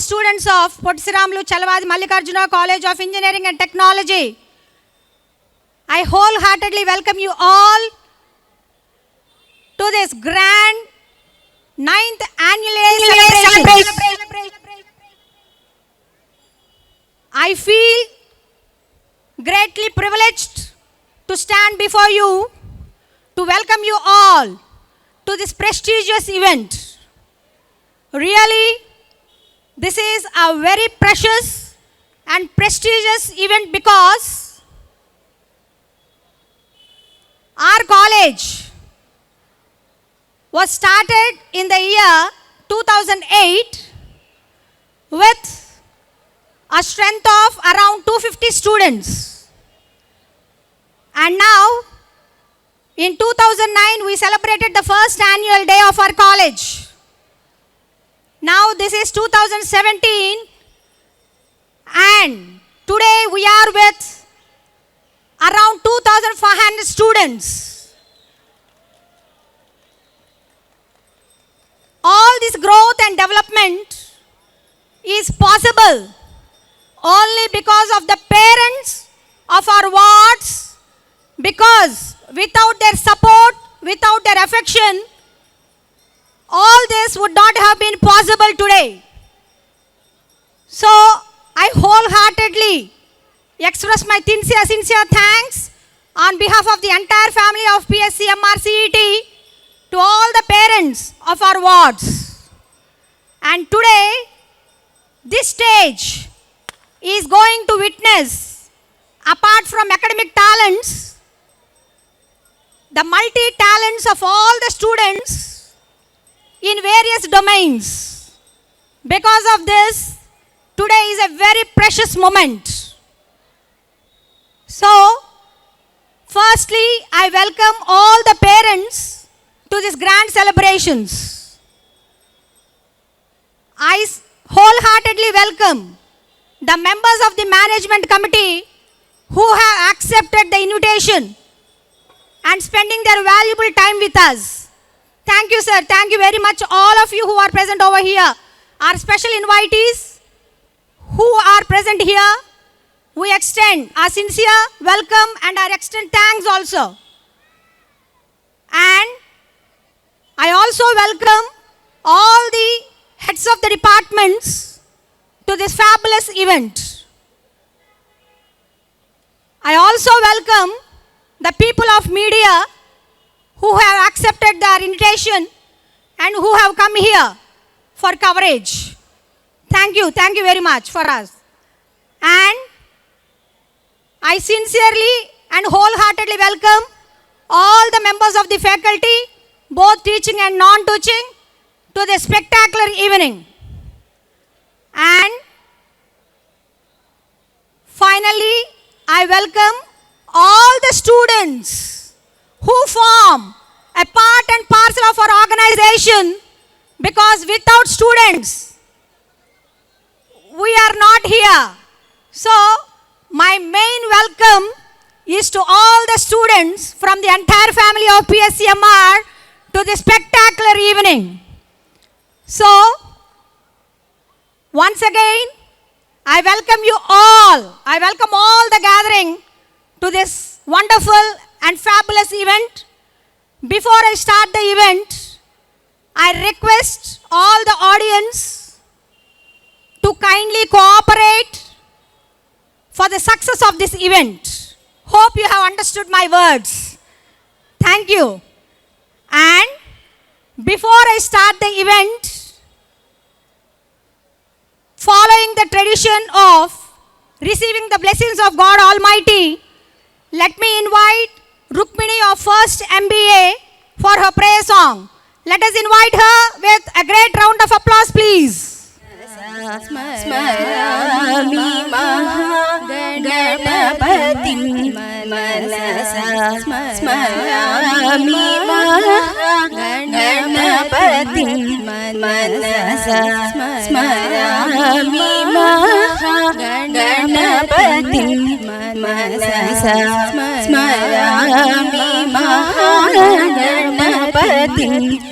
students of Pottiramlu Chalawadi Mallikarjuna College of Engineering and Technology, I wholeheartedly welcome you all to this grand 9th annual celebration. I feel greatly privileged to stand before you to welcome you all to this prestigious event. Really, this is a very precious and prestigious event because our college was started in the year 2008 with a strength of around 250 students. And now, in 2009, we celebrated the first annual day of our college. Now this is 2017 and today we are with around 2,500 students. All this growth and development is possible only because of the parents of our wards, because without their support, without their affection, all this would not have been possible today. So, I wholeheartedly express my sincere thanks on behalf of the entire family of PSC MRCET to all the parents of our wards. And today, this stage is going to witness, apart from academic talents, the multi-talents of all the students in various domains. Because of this, today is a very precious moment. So, firstly, I welcome all the parents to this grand celebrations. I wholeheartedly welcome the members of the management committee who have accepted the invitation and spending their valuable time with us. Thank you, sir. Thank you very much, all of you who are present over here. Our special invitees who are present here, we extend our sincere welcome and our extend thanks also. And I also welcome all the heads of the departments to this fabulous event. I also welcome the people of media who have accepted our invitation and who have come here for coverage. Thank you very much for us. And I sincerely and wholeheartedly welcome all the members of the faculty, both teaching and non-teaching, to the spectacular evening. And finally, I welcome all the students who form a part and parcel of our organization, because without students, we are not here. So, my main welcome is to all the students from the entire family of PSCMR to this spectacular evening. So, once again, I welcome you all. I welcome all the gathering to this wonderful and fabulous event. Before I start the event, I request all the audience to kindly cooperate for the success of this event. Hope you have understood my words. Thank you. And before I start the event, following the tradition of receiving the blessings of God Almighty, let me invite Rukmini of First MBA for her prayer song. Let us invite her with a great round of applause, please. Ganapatim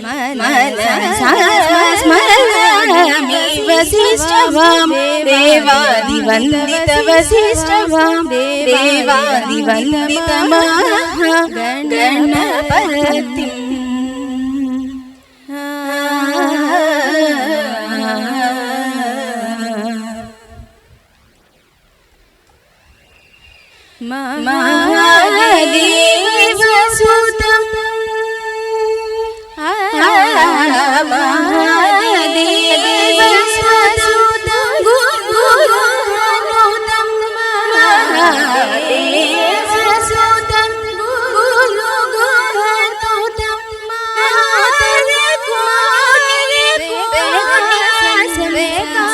manasa वसिष्ठवां देवादिवन्दितवसिष्ठवां देवादिवन्दितमहागणपतिम् महादेवसुतं महादेवसुतं गुरुनुतं महादेवसुतं गुरुनुतं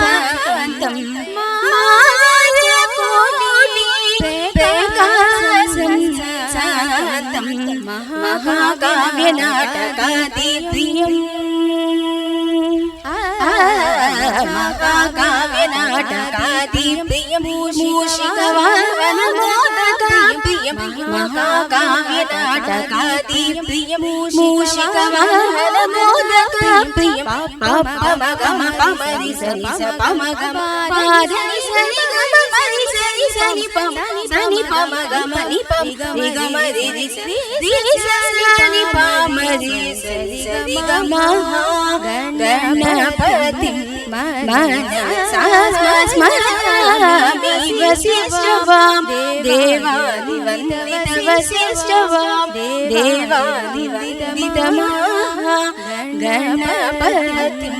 मातरकोटिप्रकाशं महाकाव्यनाटकादिप्रियम् महाकाव्यनाटकादिप्रियं मूषिकवाहनमोदकाप्रियं महाकाव्यनाटकादिप्रियं मूषिकवाहनमोदकाप्रियं पमगमपमरि सरि पमगमपारि सरि गमरि सरि सनि सनि पमगमनि पमगमरि सरि सनि पमरि सरि सरि गमहागणपतिं मनसा स्मरामि वसिष्ठवां देवादिवन्दितवसिष्ठवां देवादिवन्दितमहागणपतिम्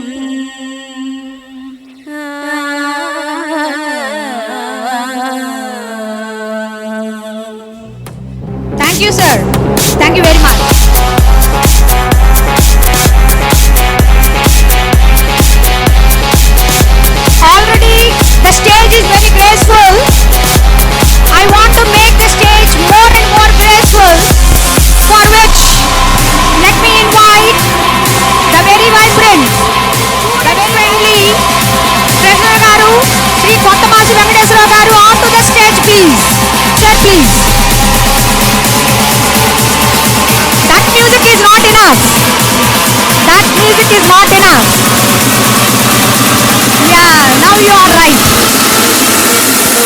Thank you, sir. Thank you very much. Already the stage is very graceful. I want to make the stage more and more graceful, for which let me invite the very vibrant, the very friendly Treasurer Garu, Sri Kottamasi Venkateswara Garu, onto the stage, please. Sir, please. That music is not enough. That music is not enough. Yeah, now you are right.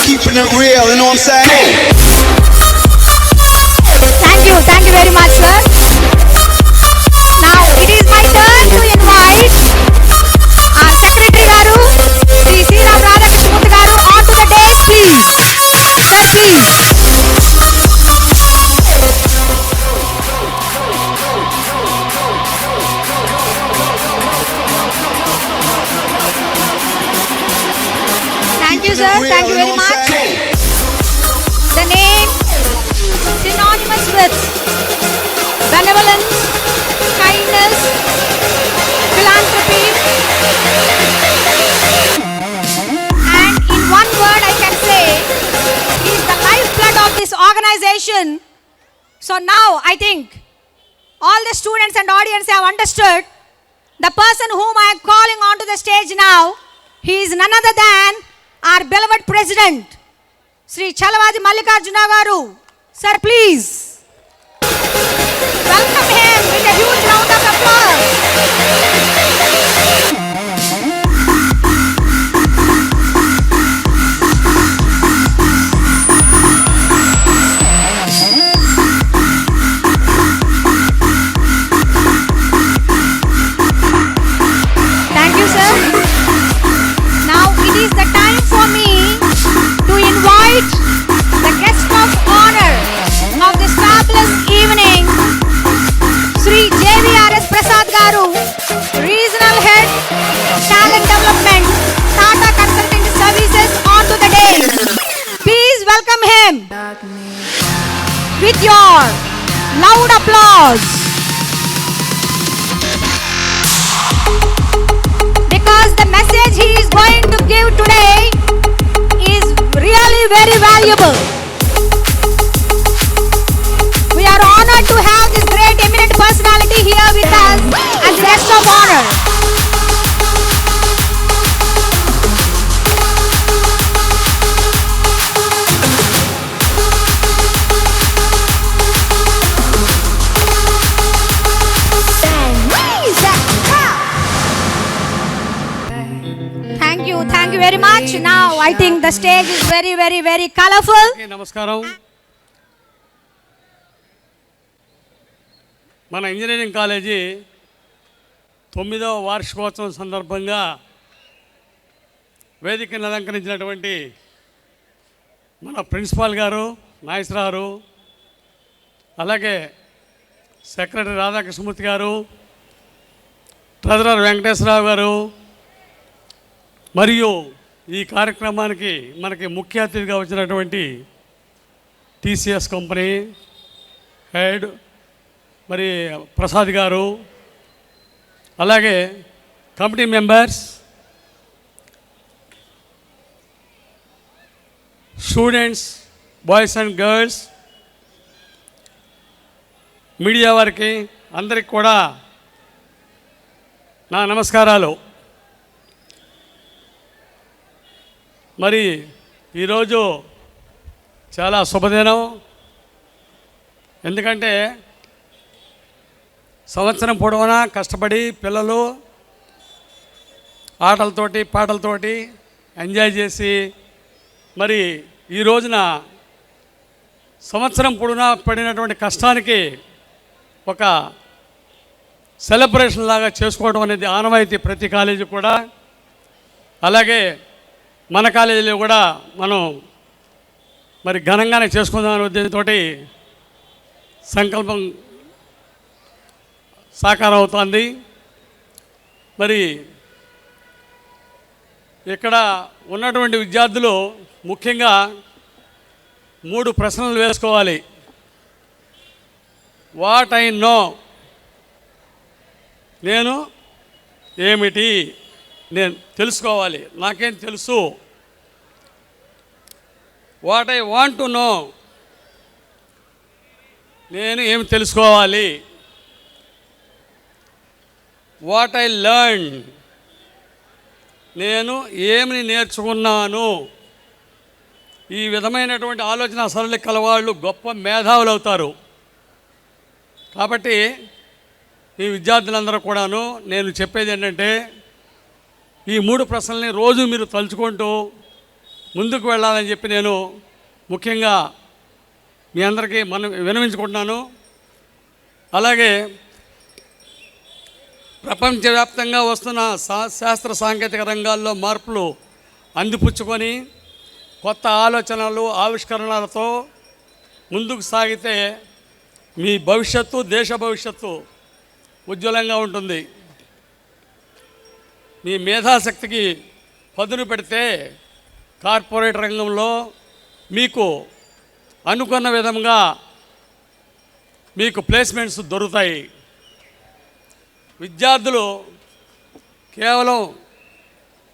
Keeping it real, you know what I'm saying? Thank you very much, sir. Now it is my turn to invite our Secretary Garu, Sri Sriram Radhakrishnamoorthy Garu, onto the dais, please. Sir, please. Thank you, sir. Thank you very much. The name synonymous with benevolence, kindness, philanthropy, and in one word I can say he is the lifeblood of this organization. So now I think all the students and audience have understood the person whom I am calling onto the stage now. He is none other than our beloved president, Sri Chalavadi Mallikarjuna Garu. Sir, please. Welcome him with a huge round of applause. Thank you, sir. Now it is the time for me to invite the guest of honor of this fabulous evening, Sri JVRS Prasad Garu, Regional Head, Talent Development, Tata Consulting Services, onto the dais. Please welcome him with your loud applause. Because the message he is going to give today is really very valuable. We are honored to have this great eminent personality here with us as guest of honor. Thank you very much. Now I think the stage is very, very, very colorful. నమస్కారం. మన engineering college 9వ వార్షికోత్సవం సందర్భంగా వేదికను అలంకరించినటువంటి మన principal గారు నాగేశ్వరరావు, అలాగే secretary Radhakrishnamurthy గారు, treasurer Venkateswararao గారు, మరియు ఈ కార్యక్రమానికి మనకి ముఖ్య అతిథిగా వచ్చినటువంటి టీసీఎస్ కంపెనీ హెడ్ మరి ప్రసాద్ గారు, అలాగే committee members, students, boys and girls, media వారికి అందరికి కూడా నా నమస్కారాలు. మరి ఈరోజు చాలా శుభదినం. ఎందుకంటే సంవత్సరం పొడవునా కష్టపడి పిల్లలు ఆటలతోటి పాటలతోటి ఎంజాయ్ చేసి మరి ఈ రోజున సంవత్సరం పొడవునా పడినటువంటి కష్టానికి ఒక సెలబ్రేషన్ లాగా చేసుకోవడం అనేది ఆనవాయితీ ప్రతి కాలేజీ కూడా. అలాగే మన కాలేజీలో కూడా మనం మరి ఘనంగానే చేసుకుందామనే ఉద్దేశంతో సంకల్పం సాకారం అవుతోంది. మరి ఇక్కడ ఉన్నటువంటి విద్యార్థులు ముఖ్యంగా 3 ప్రశ్నలు వేసుకోవాలి. వాట్ ఐ నో, నేను ఏమిటి, నేను తెలుసుకోవాలి, నాకేం తెలుసు. What I want to know, నేను ఏమి తెలుసుకోవాలి. వాట్ ఐ లెర్న్, నేను ఏమిని నేర్చుకున్నాను. ఈ విధమైనటువంటి ఆలోచన సరళి కలవాళ్ళు గొప్ప మేధావులు అవుతారు. కాబట్టి ఈ విద్యార్థులందరూ కూడాను నేను చెప్పేది ఏంటంటే, ఈ 3 ప్రశ్నల్ని రోజు మీరు తలుచుకుంటూ ముందుకు వెళ్ళాలని చెప్పి నేను ముఖ్యంగా మీ అందరికీ వినవించుకుంటున్నాను. అలాగే ప్రపంచవ్యాప్తంగా వస్తున్న శాస్త్ర సాంకేతిక రంగాల్లో మార్పులు అందిపుచ్చుకొని కొత్త ఆలోచనలు ఆవిష్కరణలతో ముందుకు సాగితే మీ భవిష్యత్తు, దేశ భవిష్యత్తు ఉజ్వలంగా ఉంటుంది. మీ మేధాశక్తికి పదును పెడితే కార్పొరేట్ రంగంలో మీకు అనుకున్న విధంగా మీకు ప్లేస్మెంట్స్ దొరుకుతాయి. విద్యార్థులు కేవలం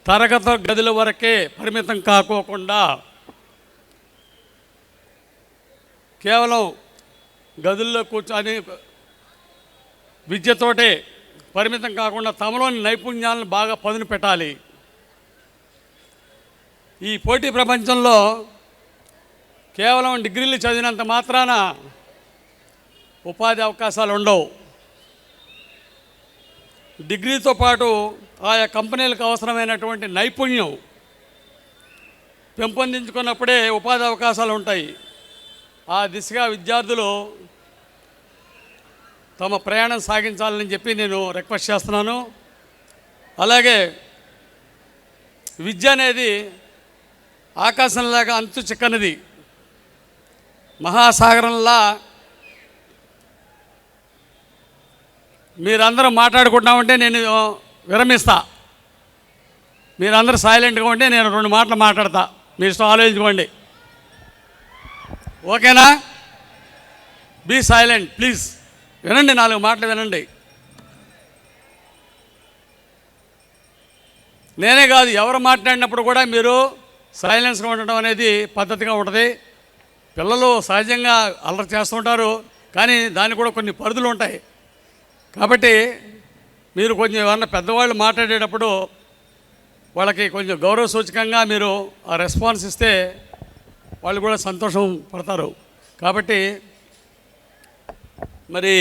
తరగతి గదుల వరకే పరిమితం కాకోకుండా కేవలం గదుల్లో కూర్చొని విద్యతోటే పరిమితం కాకుండా తమలోని నైపుణ్యాలను బాగా పదును పెట్టాలి. ఈ పోటీ ప్రపంచంలో కేవలం డిగ్రీలు చదివినంత మాత్రాన ఉపాధి అవకాశాలు ఉండవు. డిగ్రీతో పాటు ఆయా కంపెనీలకు అవసరమైనటువంటి నైపుణ్యం పెంపొందించుకున్నప్పుడే ఉపాధి అవకాశాలు ఉంటాయి. ఆ దిశగా విద్యార్థులు తమ ప్రయాణం సాగించాలని చెప్పి నేను రిక్వెస్ట్ చేస్తున్నాను. అలాగే విద్య అనేది ఆకాశంలాగా అంతు చిక్కనిది, మహాసాగరంలా. మీరందరూ మాట్లాడుకుంటామంటే నేను విరమిస్తా. మీరందరూ సైలెంట్గా ఉంటే నేను 2 మాటలు మాట్లాడతా. మీ ఇష్టం, ఆలోచించుకోండి. ఓకేనా? Be silent please. వినండి, 4 మాటలు వినండి. నేనే కాదు, ఎవరు మాట్లాడినప్పుడు కూడా మీరు సైలెన్స్గా ఉండడం అనేది పద్ధతిగా ఉంటుంది. పిల్లలు సహజంగా అల్లరి చేస్తుంటారు, కానీ దానికి కూడా కొన్ని పరిధులు ఉంటాయి. కాబట్టి మీరు కొంచెం ఏమన్నా పెద్దవాళ్ళు మాట్లాడేటప్పుడు వాళ్ళకి కొంచెం గౌరవ సూచకంగా మీరు ఆ రెస్పాన్స్ ఇస్తే వాళ్ళు కూడా సంతోషం పడతారు. కాబట్టి మరి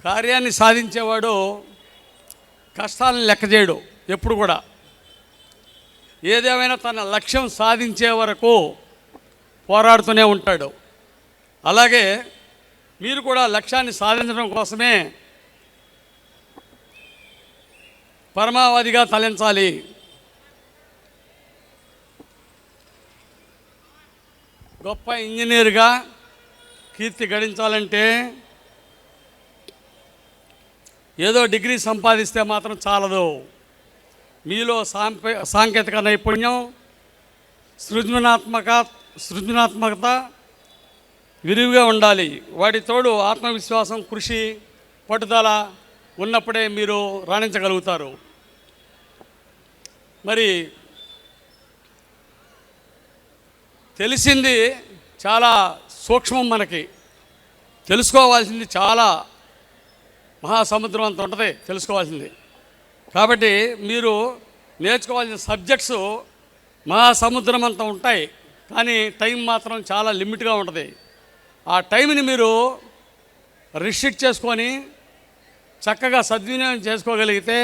కార్యాన్ని సాధించేవాడు కష్టాలను లెక్క చేయడు ఎప్పుడు కూడా. ఏదేమైనా తన లక్ష్యం సాధించే వరకు పోరాడుతూనే ఉంటాడు. అలాగే మీరు కూడా లక్ష్యాన్ని సాధించడం కోసమే పరమావధిగా తలించాలి. గొప్ప ఇంజనీర్గా కీర్తి గడించాలంటే ఏదో డిగ్రీ సంపాదిస్తే మాత్రం చాలదు. మీలో సాంకేతిక నైపుణ్యం, సృజనాత్మకత విరివిగా ఉండాలి. వాటి తోడు ఆత్మవిశ్వాసం, కృషి, పట్టుదల ఉన్నప్పుడే మీరు రాణించగలుగుతారు. మరి తెలిసింది చాలా సూక్ష్మం, మనకి తెలుసుకోవాల్సింది చాలా మహాసముద్రం అంత ఉంటుంది తెలుసుకోవాల్సింది. కాబట్టి మీరు నేర్చుకోవాల్సిన సబ్జెక్ట్స్ మహాసముద్రం అంత ఉంటాయి, కానీ టైం మాత్రం చాలా లిమిట్గా ఉంటుంది. ఆ టైంని మీరు రిస్ట్రిక్ట్ చేసుకొని చక్కగా సద్వినియోగం చేసుకోగలిగితే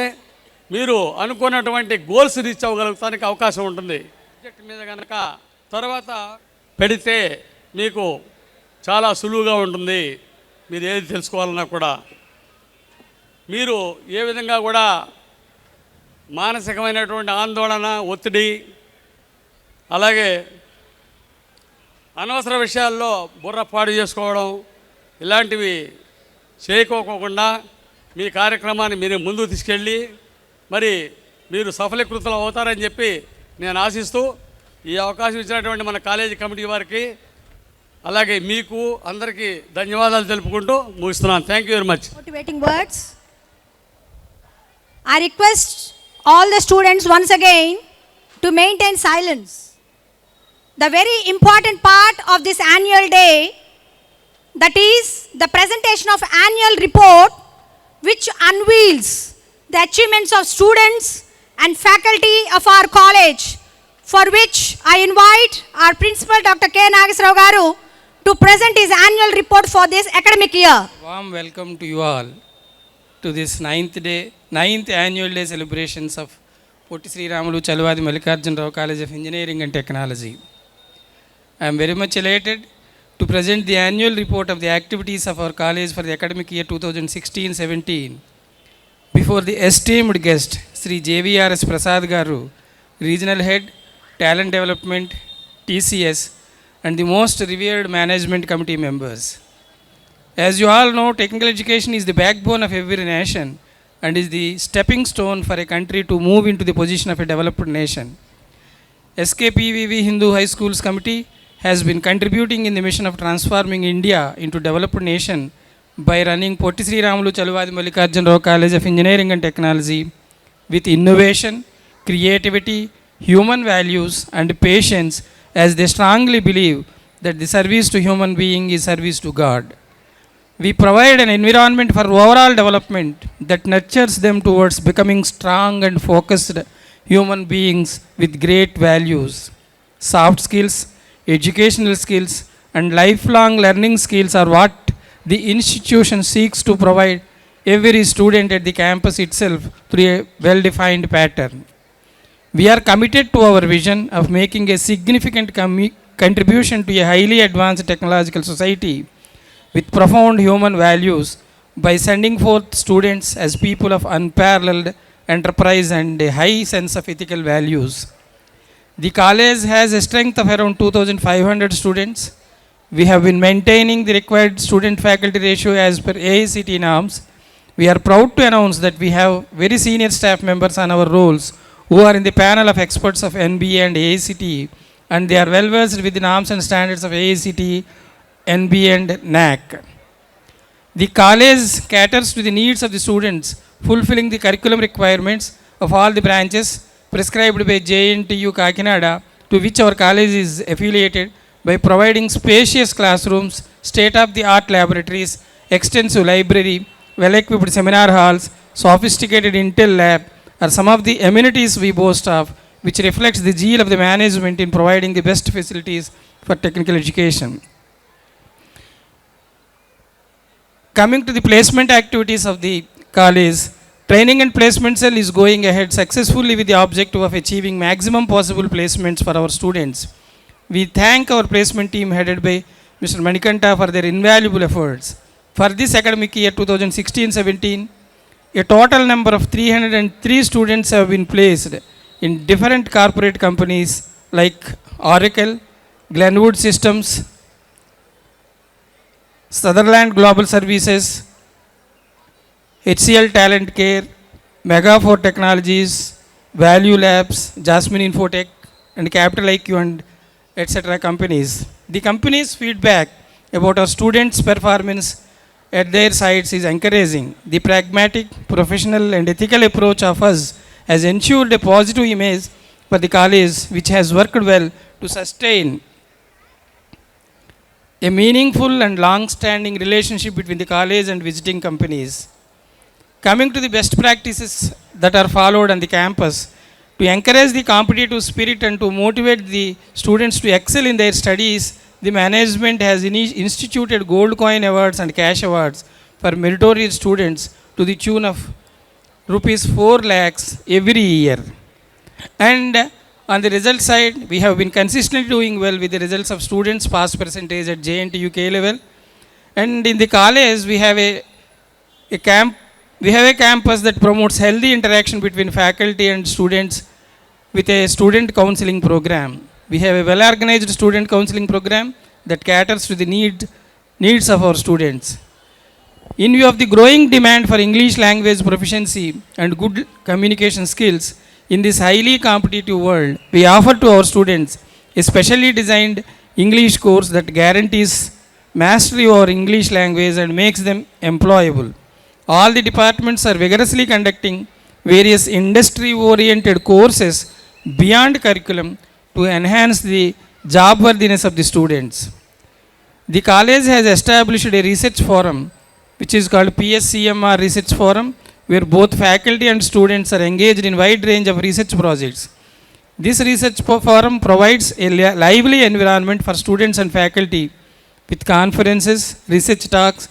మీరు అనుకున్నటువంటి గోల్స్ రీచ్ అవ్వగలుగుతానికి అవకాశం ఉంటుంది. సబ్జెక్ట్ మీద కనుక తర్వాత పెడితే మీకు చాలా సులువుగా ఉంటుంది. మీరు ఏది తెలుసుకోవాలన్నా కూడా మీరు ఏ విధంగా కూడా మానసికమైనటువంటి ఆందోళన, ఒత్తిడి, అలాగే అనవసర విషయాల్లో బుర్ర పాడు చేసుకోవడం ఇలాంటివి చేయకోకుండా మీ కార్యక్రమాన్ని మీరు ముందుకు తీసుకెళ్ళి మరి మీరు సఫలీకృతులు అవుతారని చెప్పి నేను ఆశిస్తూ ఈ అవకాశం ఇచ్చినటువంటి మన కాలేజీ కమిటీ వారికి అలాగే మీకు అందరికీ ధన్యవాదాలు తెలుపుకుంటూ ముగిస్తున్నాను. Thank you very much. Motivating words. I request all the students once again to maintain silence. The very important part of this annual day, that is the presentation of annual report, which unveils the achievements of students and faculty of our college, for which I invite our principal Dr. K. Nageswara Garu to present his annual report for this academic year. Warm welcome to you all to this ninth annual day celebrations of Potti Sri Ramulu Chaluvadi Mallikarjuna Rao College of Engineering and Technology. I am very much elated to present the annual report of the activities of our college for the academic year 2016-17 before the esteemed guest Sri JVRS Prasad Garu, Regional Head, Talent Development, TCS, and the most revered management committee members. As you all know, technical education is the backbone of every nation and is the stepping stone for a country to move into the position of a developed nation. SKPVV Hindu High Schools Committee has been contributing in the mission of transforming India into developed nation by running Potti Sri Ramulu Chaluvadi Mallikarjuna Rao College of Engineering and Technology with innovation, creativity, human values and patience, as they strongly believe that the service to human being is service to God. We provide an environment for overall development that nurtures them towards becoming strong and focused human beings with great values. Soft skills, educational skills, and lifelong learning skills are what the institution seeks to provide every student at the campus itself through a well-defined pattern. We are committed to our vision of making a significant contribution to a highly advanced technological society with profound human values by sending forth students as people of unparalleled enterprise and a high sense of ethical values. The college has a strength of around 2,500 students. We have been maintaining the required student-faculty ratio as per AICT norms. We are proud to announce that we have very senior staff members on our rolls who are in the panel of experts of NBA and AICT, and they are well versed with the norms and standards of AICT, NBA and NAC. The college caters to the needs of the students, fulfilling the curriculum requirements of all the branches prescribed by JNTU Kakinada, to which our college is affiliated, by providing spacious classrooms, state-of-the-art laboratories, extensive library, well-equipped seminar halls, sophisticated Intel lab are some of the amenities we boast of, which reflects the zeal of the management in providing the best facilities for technical education. Coming to the placement activities of the college, Training and placement cell is going ahead successfully with the objective of achieving maximum possible placements for our students. We thank our placement team headed by Mr. Manikanta for their invaluable efforts. For this academic year 2016-17, a total number of 303 students have been placed in different corporate companies like Oracle, Glenwood Systems, Sutherland Global Services, HCL Talent Care, Megafor Technologies, Value Labs, Jasmine Infotech, and Capital IQ and etc. companies. The company's feedback about our students' performance at their sites is encouraging. The pragmatic, professional, and ethical approach of us has ensured a positive image for the college, which has worked well to sustain a meaningful and long-standing relationship between the college and visiting companies. Coming to the best practices that are followed on the campus, to encourage the competitive spirit and to motivate the students to excel in their studies, the management has instituted gold coin awards and cash awards for meritorious students to the tune of rupees 4 lakhs every year. And on the result side, we have been consistently doing well with the results of students' pass percentage at JNTU K level. And in the college, we have a campus that promotes healthy interaction between faculty and students with a student counseling program. We have a well-organized student counseling program that caters to the needs of our students. In view of the growing demand for English language proficiency and good communication skills in this highly competitive world, we offer to our students a specially designed English course that guarantees mastery over English language and makes them employable. All the departments are vigorously conducting various industry-oriented courses beyond curriculum to enhance the job worthiness of the students. The college has established a research forum, which is called PSCMR Research Forum, where both faculty and students are engaged in wide range of research projects. This research forum provides a lively environment for students and faculty with conferences, research talks,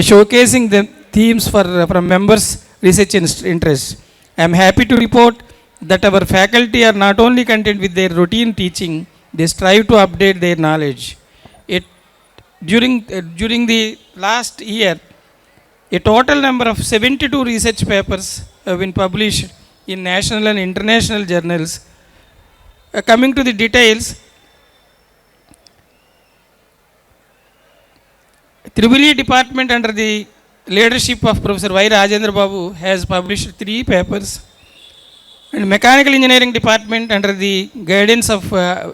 showcasing the themes from members' research interests. I am happy to report that our faculty are not only content with their routine teaching, they strive to update their knowledge. During the last year, a total number of 72 research papers have been published in national and international journals. Coming to the details, EEE department under the leadership of Professor Y. Rajendra Babu has published 3 papers, and Mechanical Engineering department under the guidance of Dr.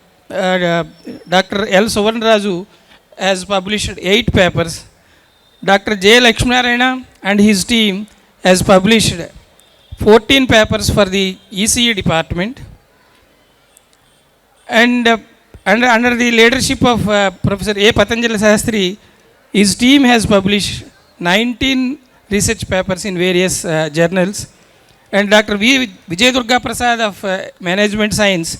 L. Suvarnaraju has published 8 papers. Dr. J. Lakshminarayana and his team has published 14 papers for the ECE department, and under the leadership of Professor A. Patanjali Sastry, his team has published 19 research papers in various journals, and Dr. V. Vijay Durga Prasad of Management Science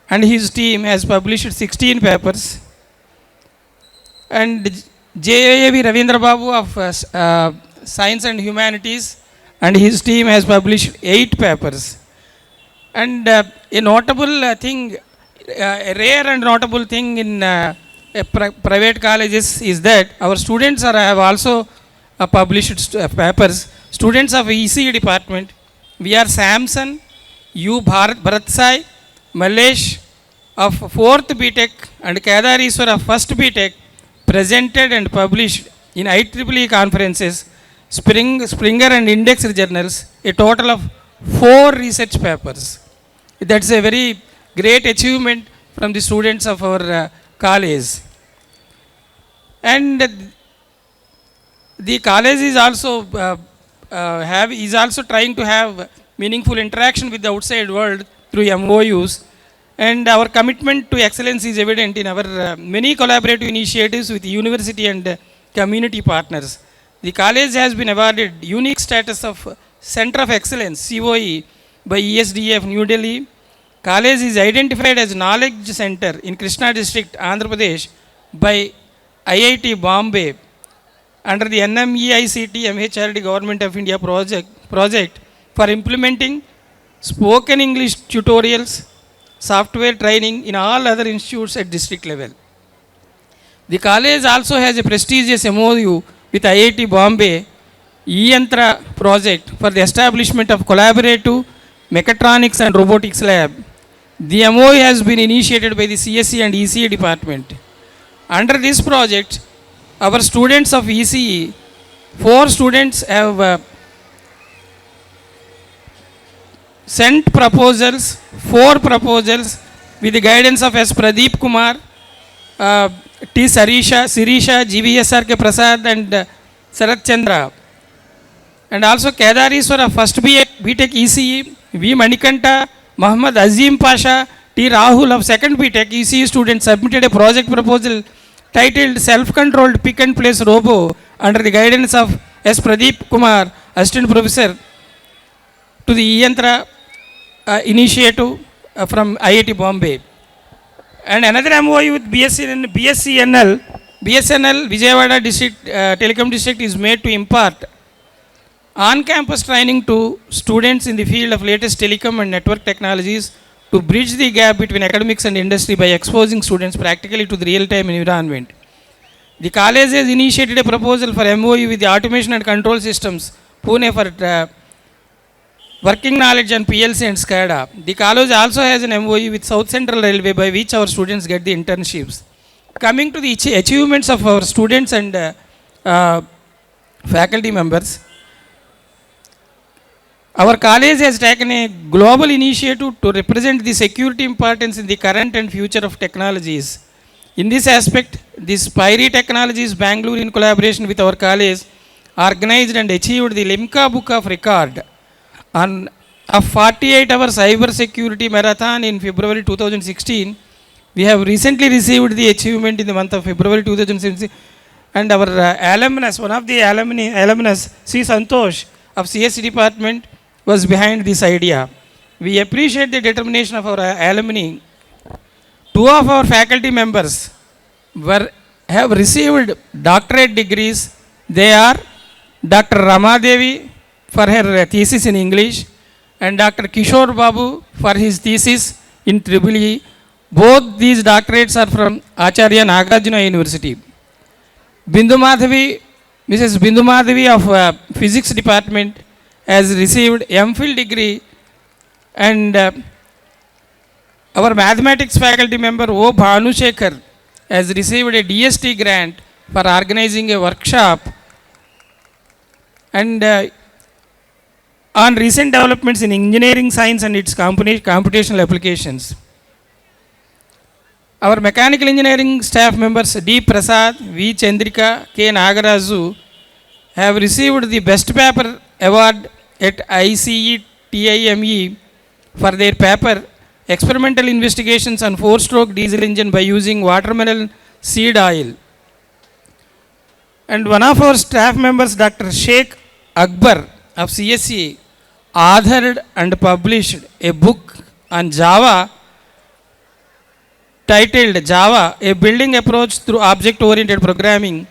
and his team has published 16 papers, and JAV Ravindra Babu of Science and Humanities and his team has published 8 papers. And a notable thing, a rare and notable thing in private colleges is that our students have also published papers. Students of ECE department, we are Samson, U. Bharat Sai, Malesh of 4th BTech and Kedar Iswar of 1st BTech presented and published in IEEE conferences, Springer and Index journals, a total of 4 research papers. That's a very great achievement from the students of our college. And the college is also trying to have meaningful interaction with the outside world through MOUs, and our commitment to excellence is evident in our many collaborative initiatives with university and community partners. The college has been awarded unique status of Center of Excellence COE by ESDF New Delhi. College is identified as Knowledge Center in Krishna District, Andhra Pradesh by IIT Bombay under the NMEICT MHRD Government of India project for implementing spoken English tutorials, software training in all other institutes at district level. The college also has a prestigious MOU with IIT Bombay E-Yantra project for the establishment of collaborative mechatronics and robotics lab. The MOU has been initiated by the CSE and ECE department. Under this project, our students of ECE, 4 students have sent proposals, 4 proposals with the guidance of S. Pradeep Kumar, T. Sirisha, GVSRK Prasad and Sarat Chandra. And also Kedariswara first BTech ECE, V. Manikanta, Muhammad Azim Pasha, T. Rahul of second BTech ECE students submitted a project proposal titled Self-Controlled Pick and Place Robo under the guidance of S. Pradeep Kumar, Assistant Professor to the E-Yantra initiative from IIT Bombay. And another MOU with BSNL Vijayawada District Telecom District is made to impart on-campus training to students in the field of latest telecom and network technologies to bridge the gap between academics and industry by exposing students practically to the real-time environment. The college has initiated a proposal for MOU with the Automation and Control Systems, Pune for working knowledge on PLC and SCADA. The college also has an MOU with South Central Railway by which our students get the internships. Coming to the achievements of our students and faculty members, our college has taken a global initiative to represent the security importance in the current and future of technologies. In this aspect, the Spirey Technologies Bangalore, in collaboration with our college, organized and achieved the Limca Book of Record on a 48-hour cyber security marathon in February 2016. We have recently received the achievement in the month of February 2016, and our alumnus, one of the alumnus, C. Santosh of CSE department, was behind this idea. We appreciate the determination of our alumni. 2 of our faculty members have received doctorate degrees. They are Dr. Ramadevi for her thesis in English and Dr. Kishore Babu for his thesis in EEE. Both these doctorates are from Acharya Nagarjuna University. Mrs. Bindu Madhavi of Physics Department has received MPhil degree, and our mathematics faculty member O. Bhanushekar has received a DST grant for organizing a workshop and on recent developments in engineering science and its computational applications. Our mechanical engineering staff members D. Prasad, V. Chandrika, K. Nagaraju have received the Best Paper Award at ICE-TIME for their paper Experimental Investigations on 4-Stroke Diesel Engine by Using Watermelon Seed Oil. And one of our staff members, Dr. Sheikh Akbar of CSE, authored and published a book on Java titled Java, a Building Approach Through Object-Oriented Programming.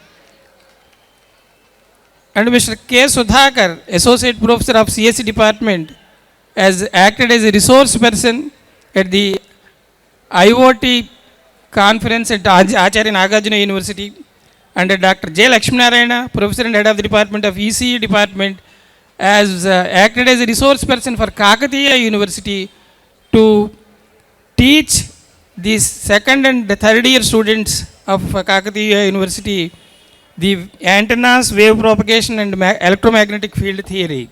And Mr. K. Sudhakar, Associate Professor of CSE Department, has acted as a resource person at the IoT conference at Acharya Nagarjuna University. And Dr. J. Lakshminarayana, Professor and Head of the Department of ECE Department, has acted as a resource person for Kakatiya University to teach the second and the third year students of Kakatiya University the antennas, wave propagation and electromagnetic field theory.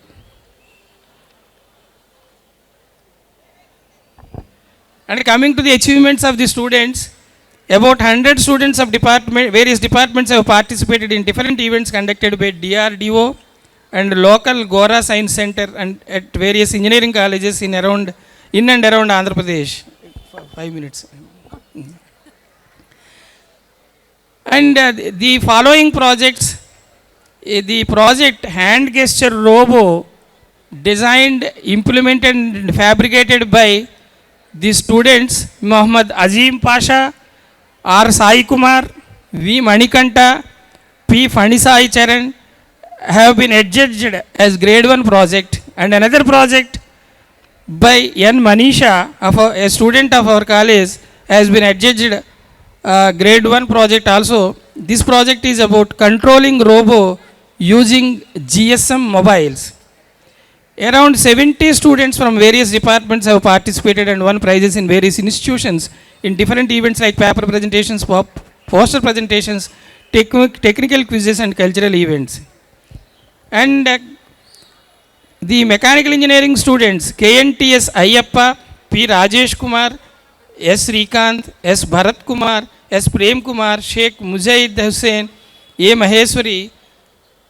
And coming to the achievements of the students, about 100 students of various departments have participated in different events conducted by DRDO and local Gora Science Center and at various engineering colleges in and around Andhra Pradesh. 5 minutes. And the following projects, the project Hand Gesture Robo, designed, implemented and fabricated by the students Muhammad Azim Pasha, R. Sai Kumar, V. Manikanta, P. Fanisai Charan have been adjudged as grade 1 project, and another project by N. Manisha, a student of our college, has been adjudged grade 1 project also. This project is about controlling robo using GSM mobiles. Around 70 students from various departments have participated and won prizes in various institutions in different events like paper presentations, poster presentations, technical quizzes and cultural events. And the mechanical engineering students KNTS Ayyappa, P. Rajesh Kumar, S. Srikanth, S. Bharat Kumar, S. Prem Kumar, Sheikh Mujahid Hussain, A. Maheswari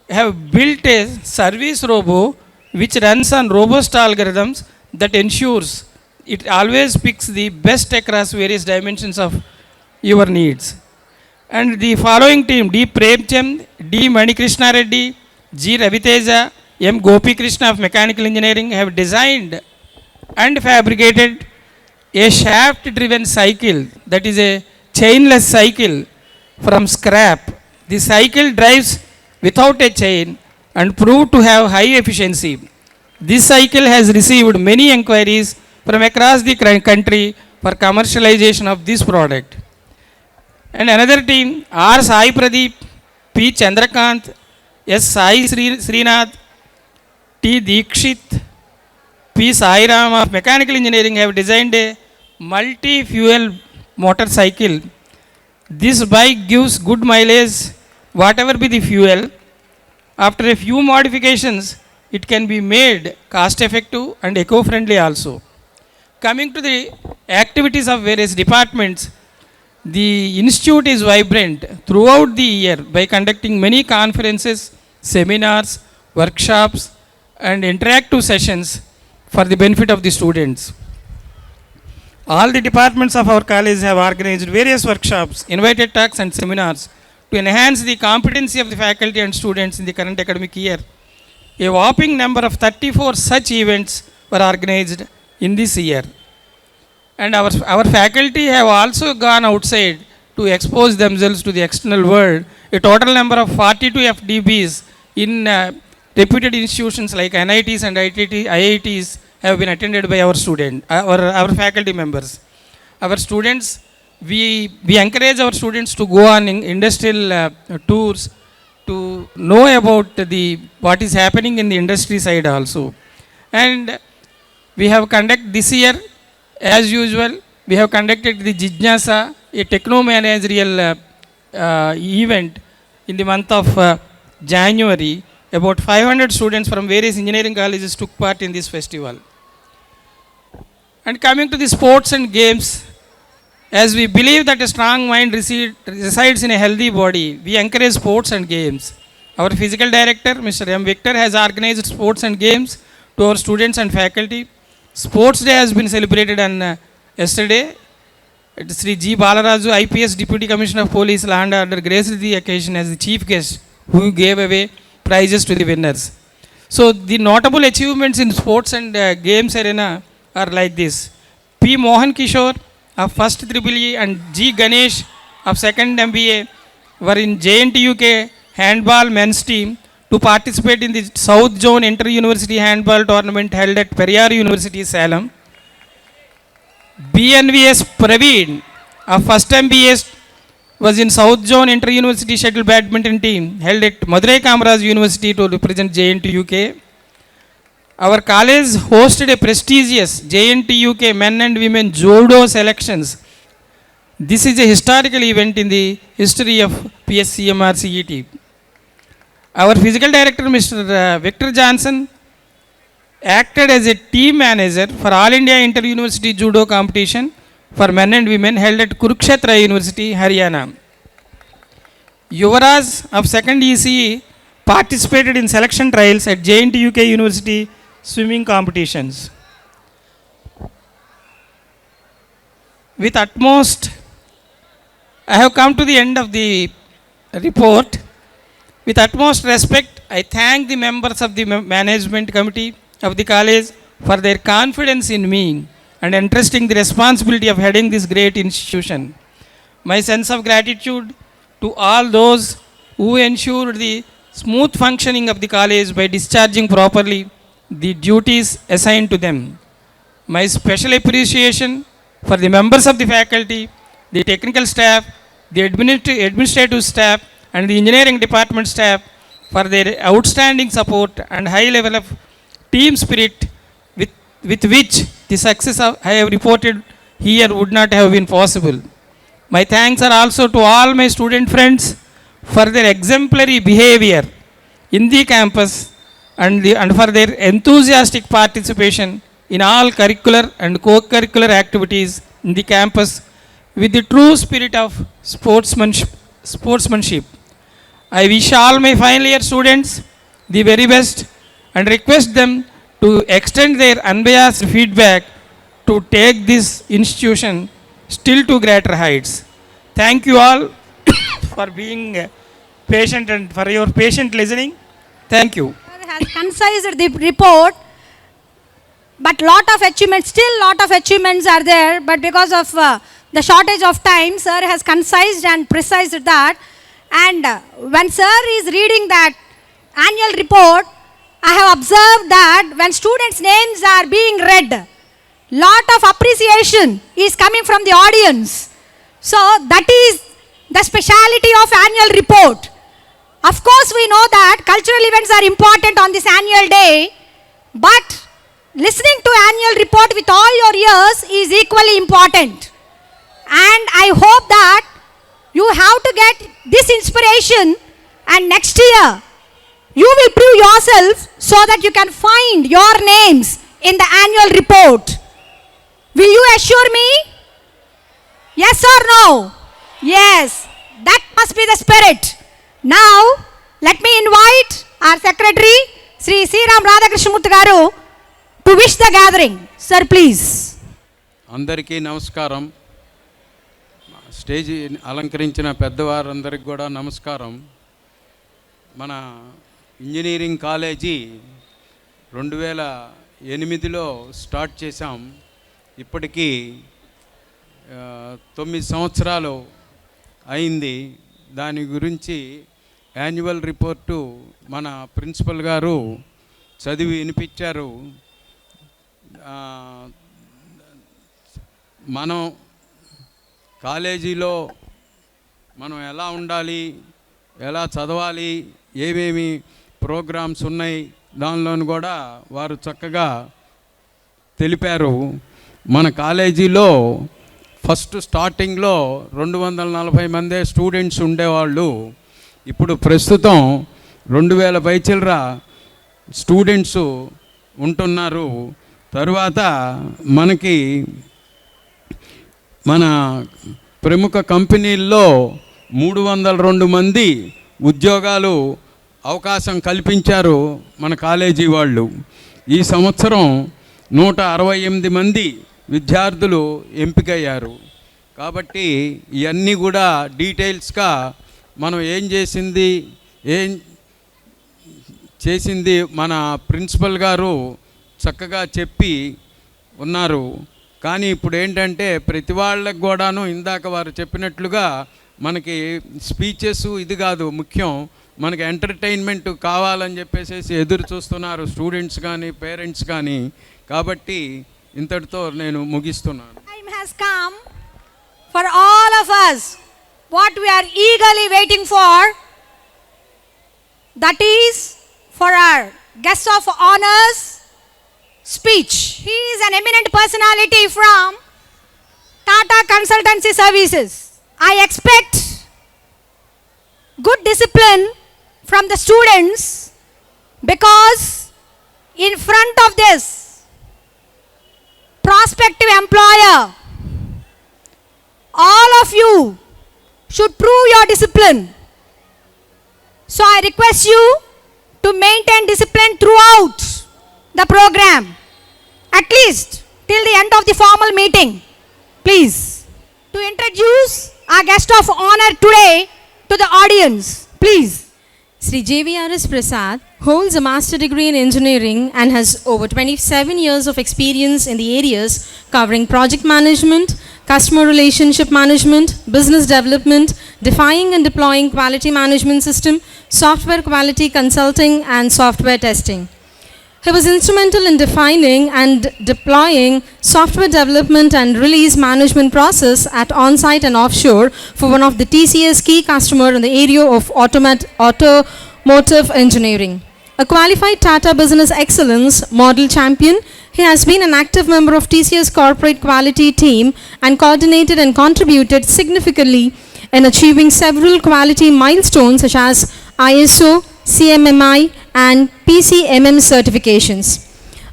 have built a service robo which runs on robust algorithms that ensures it always picks the best across various dimensions of your needs. And the following team, D. Premchand, D. Manikrishna Reddy, G. Raviteja, M. Gopi Krishna of Mechanical Engineering have designed and fabricated a shaft-driven cycle, that is a chainless cycle from scrap. The cycle drives without a chain and proved to have high efficiency. This cycle has received many inquiries from across the country for commercialization of this product. And another team, R. Sai Pradeep, P. Chandrakant, S. Sai Srinath, T. Dikshit, P. Sai Ram of Mechanical Engineering have designed a multi-fuel motorcycle. This bike gives good mileage whatever be the fuel. After a few modifications, it can be made cost effective and eco-friendly also. Coming to the activities of various departments, the institute is vibrant throughout the year by conducting many conferences, seminars, workshops and interactive sessions for the benefit of the students. All the departments of our college have organized various workshops, invited talks and seminars to enhance the competency of the faculty and students in the current academic year. A whopping number of 34 such events were organized in this year. And our faculty have also gone outside to expose themselves to the external world. A total number of 42 FDBs in reputed institutions like NITs and IITs have been attended by our faculty members. Our students, we encourage our students to go on industrial tours to know about what is happening in the industry side also. And we have conducted this year, as usual, we have conducted the Jijnasa, a techno-managerial event in the month of January. About 500 students from various engineering colleges took part in this festival. And coming to the sports and games, as we believe that a strong mind resides in a healthy body, we encourage sports and games. Our physical director, Mr. M. Victor, has organized sports and games to our students and faculty. Sports Day has been celebrated on yesterday. Sri G. Balaraju, IPS Deputy Commissioner of Police, Law and Order, graced the occasion as the chief guest who gave away prizes to the winners. So the notable achievements in sports and games arena are like this. P. Mohan Kishore of first EEE and G. Ganesh of second MBA were in JNTUK handball men's team to participate in the South Zone Inter-University Handball Tournament held at Periyar University, Salem. BNVS Praveen of first MBA was in South Zone Inter-University Shuttle Badminton team held at Madurai Kamaraj University to represent JNTUK. Our college hosted a prestigious JNTUK men and women judo selections. This is a historical event in the history of PSCMR CET. Our physical director, Mr. Victor Johnson, acted as a team manager for All India Inter-University Judo competition for men and women held at Kurukshetra University, Haryana. Yuvaraj of second ECE participated in selection trials at JNTUK University swimming competitions. With utmost, I have come to the end of the report. With utmost respect, I thank the members of the management committee of the college for their confidence in me and entrusting the responsibility of heading this great institution. My sense of gratitude to all those who ensured the smooth functioning of the college by discharging properly the duties assigned to them. My special appreciation for the members of the faculty, the technical staff, the administrative staff, and the engineering department staff for their outstanding support and high level of team spirit with which the success I have reported here would not have been possible. My thanks are also to all my student friends for their exemplary behavior in the campus and for their enthusiastic participation in all curricular and co-curricular activities in the campus with the true spirit of sportsmanship. I wish all my final year students the very best and request them to extend their unbiased feedback to take this institution still to greater heights. Thank you all for being patient and for your patient listening. Thank you. Sir has concised the report, but lot of achievements are there, but because of the shortage of time, sir has concised and precised that. And when sir is reading that annual report, I have observed that when students' names are being read, lot of appreciation is coming from the audience. So that is the speciality of annual report. Of course, we know that cultural events are important on this annual day, but listening to annual report with all your ears is equally important. And I hope that you have to get this inspiration, and next year you will prove yourself so that you can find your names in the annual report. Will you assure me? Yes or no? Yes, that must be the spirit. Now, let me invite our secretary, Sri Sriram Radhakrishnamoorthy garu, to wish the gathering. Sir, please. అందరికీ నమస్కారం. Stage అలంకరించిన పెద్దవారందరికీ కూడా నమస్కారం. మన engineering college 2008లో start చేశాం. ఇప్పటికీ 9 సంవత్సరాలు అయింది. దాని గురించి యాన్యువల్ రిపోర్టు మన ప్రిన్సిపల్ గారు చదివి వినిపించారు. మనం కాలేజీలో మనం ఎలా ఉండాలి, ఎలా చదవాలి, ఏమేమి ప్రోగ్రామ్స్ ఉన్నాయి దానిలోను కూడా వారు చక్కగా తెలిపారు. మన కాలేజీలో ఫస్ట్ స్టార్టింగ్లో 240 మంది స్టూడెంట్స్ ఉండేవాళ్ళు. ఇప్పుడు ప్రస్తుతం 2000 పైచిల్ర స్టూడెంట్స్ ఉంటున్నారు. తరువాత మనకి మన ప్రముఖ కంపెనీల్లో 302 మంది ఉద్యోగాలు అవకాశం కల్పించారు మన కాలేజీ వాళ్ళు. ఈ సంవత్సరం 168 మంది విద్యార్థులు ఎంపికయ్యారు. కాబట్టి ఇవన్నీ కూడా డీటెయిల్స్గా మనం ఏం చేసింది మన ప్రిన్సిపల్ గారు చక్కగా చెప్పి ఉన్నారు. కానీ ఇప్పుడు ఏంటంటే ప్రతి వాళ్ళకి కూడాను ఇందాక వారు చెప్పినట్లుగా మనకి స్పీచెస్ ఇది కాదు ముఖ్యం, మనకి ఎంటర్టైన్మెంట్ కావాలని చెప్పేసి ఎదురు చూస్తున్నారు స్టూడెంట్స్ కానీ పేరెంట్స్ కానీ. కాబట్టి ఇంతటితో నేను ముగిస్తున్నాను. Time has come for all of us what we are eagerly waiting for, that is for our guest of honors speech. He is an eminent personality from Tata Consultancy Services. I expect good discipline from the students, because in front of this prospective employer, all of you should prove your discipline. So I request you to maintain discipline throughout the program, at least till the end of the formal meeting. Please, to introduce our guest of honor today to the audience, please, Sri JVRS Prasad holds a master degree in engineering and has over 27 years of experience in the areas covering project management, customer relationship management, business development, defining and deploying quality management system, software quality consulting, and software testing. He was instrumental in defining and deploying software development and release management process at on-site and offshore for one of the TCS key customer in the area of automotive engineering. A qualified Tata Business Excellence Model Champion, he has been an active member of TCS corporate quality team and coordinated and contributed significantly in achieving several quality milestones such as ISO, CMMI, and PCMM certifications.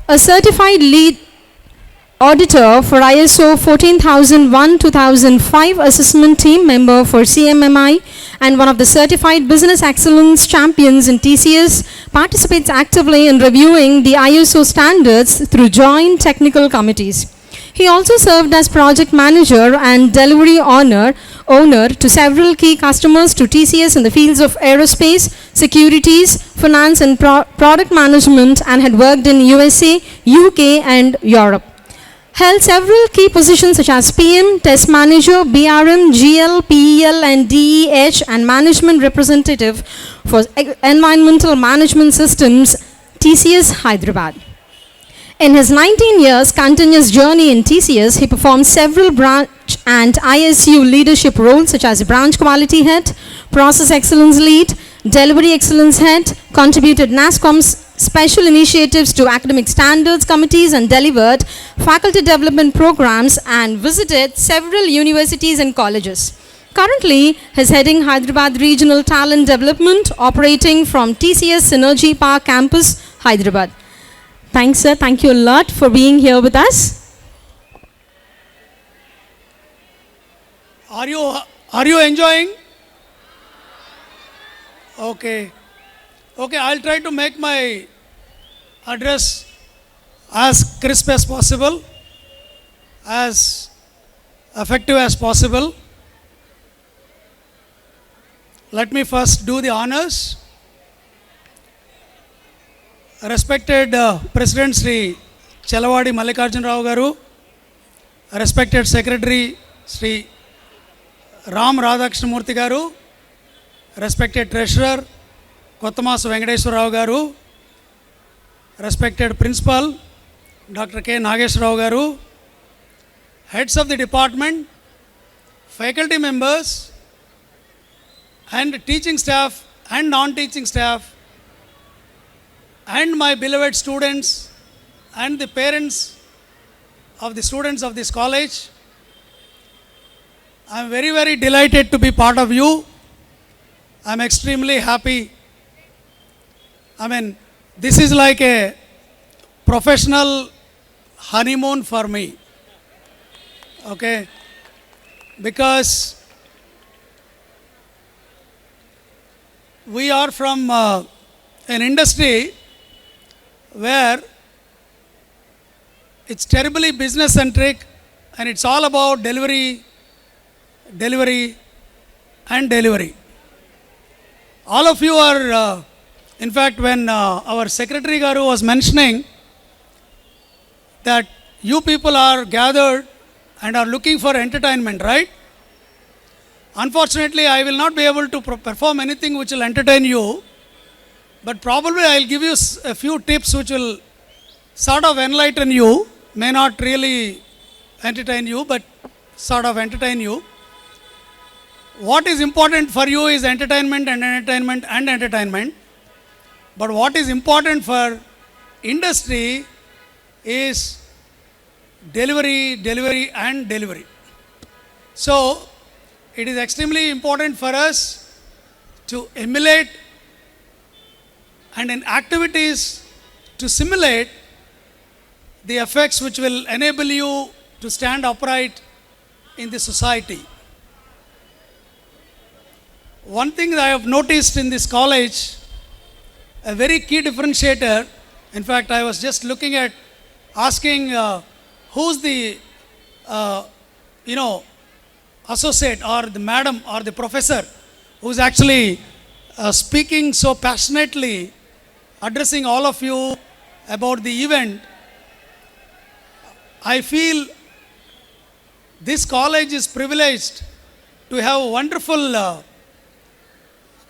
A certified lead auditor for ISO 14001-2005 assessment team member for CMMI and one of the certified business excellence champions in TCS, participates actively in reviewing the ISO standards through joint technical committees. He also served as project manager and delivery owner to several key customers to TCS in the fields of aerospace, securities, finance, and product management, and had worked in USA, UK, and Europe. Held several key positions such as PM, Test Manager, BRM, GL, PEL, and DEH, and Management Representative for Environmental Management Systems, TCS Hyderabad. In his 19 years continuous journey in TCS, he performed several branch and ISU leadership roles such as branch quality head, process excellence lead, delivery excellence head, contributed NASSCOM's special initiatives to academic standards committees and delivered faculty development programs and visited several universities and colleges. Currently, he is heading Hyderabad Regional Talent Development operating from TCS Synergy Park Campus, Hyderabad. Thanks, sir. Thank you a lot for being here with us. Are you enjoying? Okay. I'll try to make my address as crisp as possible, as effective as possible. Let me first do the honors. Respected President Sri Chalawadi Mallikarjun Rao Garu, respected Secretary Sri Ram Radhakshnamurthy Garu, respected Treasurer Kottamasu Venkateswara Rao Garu, respected Principal Dr. K. Nageshwara Rao Garu, heads of the department, faculty members, and teaching staff and non-teaching staff, and my beloved students and the parents of the students of this college. I am very, very delighted to be part of you. I am extremely happy. I mean, this is like a professional honeymoon for me. Okay? Because we are from an industry where it's terribly business centric and it's all about delivery and delivery. All of you are, in fact, when our Secretary Garu was mentioning that you people are gathered and are looking for entertainment, right? Unfortunately, I will not be able to perform anything which will entertain you, but probably I will give you a few tips which will sort of enlighten you, may not really entertain you, but sort of entertain you. What is important for you is entertainment and entertainment and entertainment. But what is important for industry is delivery and delivery. So, it is extremely important for us to emulate and in activities to simulate the effects which will enable you to stand upright in the society. One thing that I have noticed in this college, a very key differentiator, in fact I was just looking at asking who's the associate or the madam or the professor who's actually speaking so passionately, addressing all of you about the event. I feel this college is privileged to have a wonderful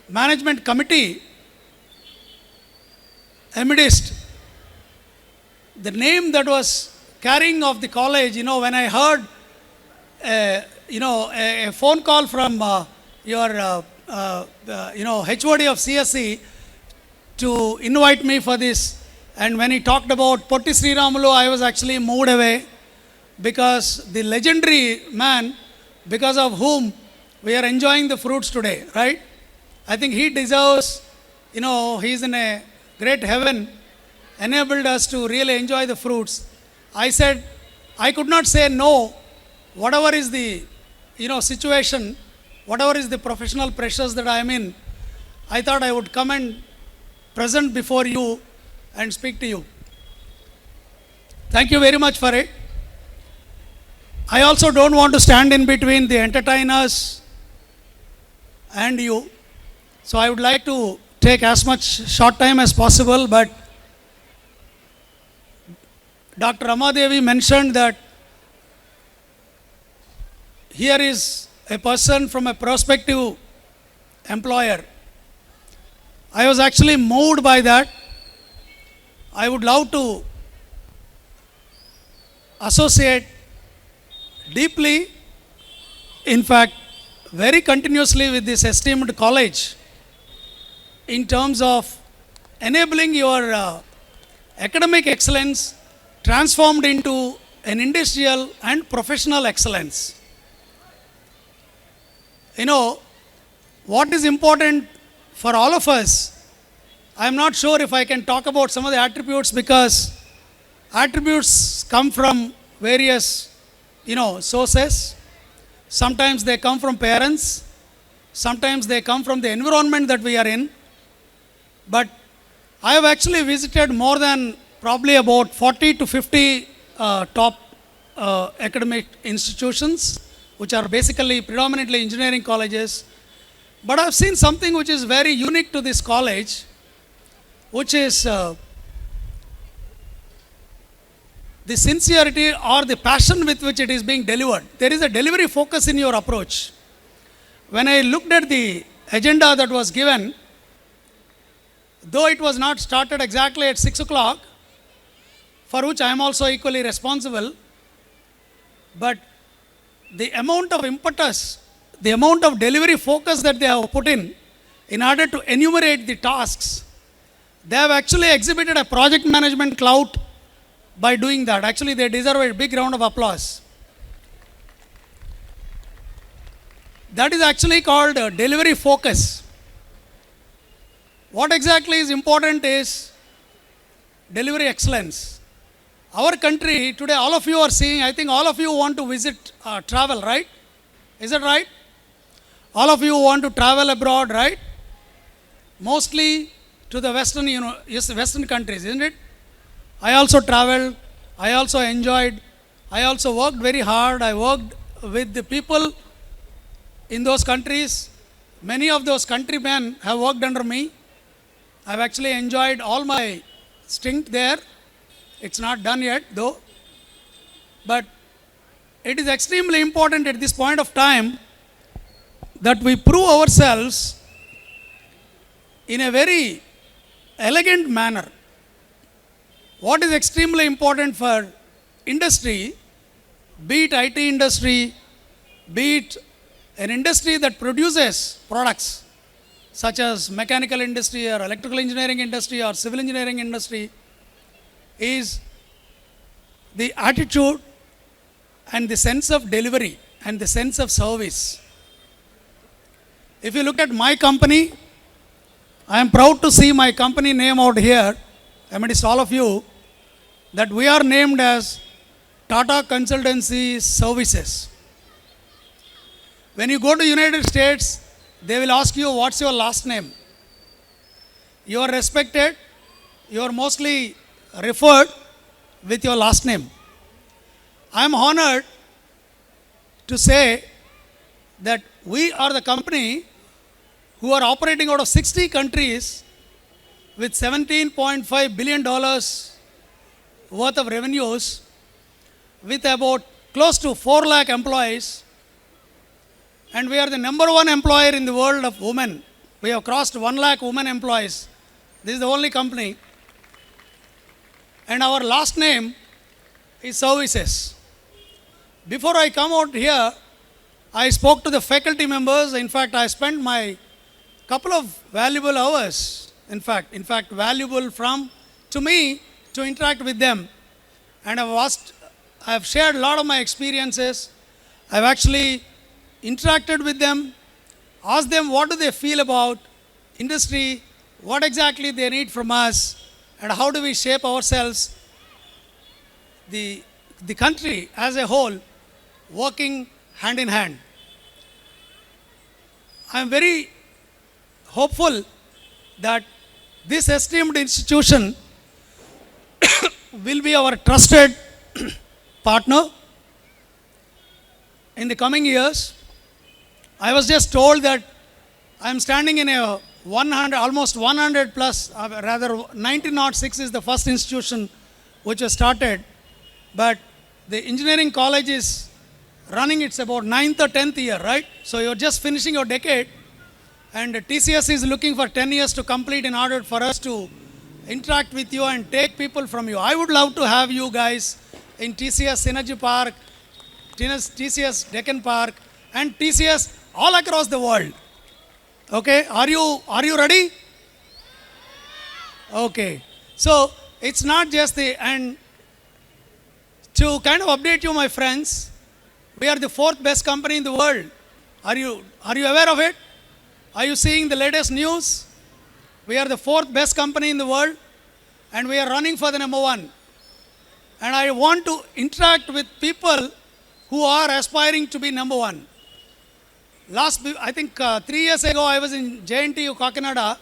management committee amidst the name that was carrying of the college. You know, when I heard a phone call from your HOD of CSE to invite me for this, and when he talked about Potti Sriramulu, I was actually moved away, because the legendary man, because of whom we are enjoying the fruits today, right? I think he deserves, he's in a great heaven, enabled us to really enjoy the fruits. I said, I could not say no, whatever is the, situation, whatever is the professional pressures that I am in. I thought I would come and present before you and speak to you. Thank you very much for it. I also don't want to stand in between the entertainers and you. So I would like to take as much short time as possible, but Dr. Ramadevi mentioned that here is a person from a prospective employer. I was actually moved by that. I would love to associate deeply, in fact, very continuously with this esteemed college in terms of enabling your academic excellence transformed into an industrial and professional excellence. What is important for all of us, I am not sure if I can talk about some of the attributes, because attributes come from various, sources. Sometimes they come from parents, sometimes they come from the environment that we are in. But I have actually visited more than probably about 40 to 50 top academic institutions, which are basically predominantly engineering colleges. But I have seen something which is very unique to this college, which is the sincerity or the passion with which it is being delivered. There is a delivery focus in your approach. When I looked at the agenda that was given, though it was not started exactly at 6 o'clock, for which I am also equally responsible, but the amount of impetus, the amount of delivery focus that they have put in order to enumerate the tasks, they have actually exhibited a project management clout by doing that. Actually, they deserve a big round of applause. That is actually called delivery focus. What exactly is important is delivery excellence. Our country today, all of you are seeing, I think all of you want to visit, travel, right? Is that right? All of you want to travel abroad, right? Mostly to the Western countries, isn't it? I also traveled, I also enjoyed, I also worked very hard. I worked with the people in those countries. Many of those countrymen have worked under me. I've actually enjoyed all my stint there. It's not done yet though. But it is extremely important at this point of time that we prove ourselves in a very elegant manner. What is extremely important for industry, be it IT industry, be it an industry that produces products such as mechanical industry or electrical engineering industry or civil engineering industry, is the attitude and the sense of delivery and the sense of service. If you look at my company, I am proud to see my company name out here amidst all of you, that we are named as Tata Consultancy Services. When you go to United States, they will ask you what's your last name. You are respected, you are mostly referred with your last name. I am honored to say that we are the company who are operating out of 60 countries with $17.5 billion worth of revenues, with about close to 4 lakh employees, and we are the number one employer in the world of women. We have crossed 1 lakh women employees. This is the only company. And our last name is Services. Before I come out here, I spoke to the faculty members. In fact, I spent my couple of valuable hours, in fact, valuable to me to interact with them. And I've shared a lot of my experiences. I've actually interacted with them, asked them what do they feel about industry, what exactly they need from us, and how do we shape ourselves, the country as a whole, working hand in hand. I am very hopeful that this esteemed institution will be our trusted partner in the coming years. I was just told that I am standing in a 100 plus, rather 1906 is the first institution which was started, but the engineering college is running its about 9th or 10th year, right? So you're just finishing your decade, and TCS is looking for 10 years to complete in order for us to interact with you and take people from you. I would love to have you guys in TCS Synergy Park, TCS Deccan Park, and TCS all across the world. Okay, are you ready? Okay, so it's not just and to kind of update you, my friends, we are the 4th best company in the world. Are you aware of it? Are you seeing the latest news? We are the 4th best company in the world, and we are running for the number 1. And I want to interact with people who are aspiring to be number 1. I think 3 years ago, I was in JNTU Kakinada.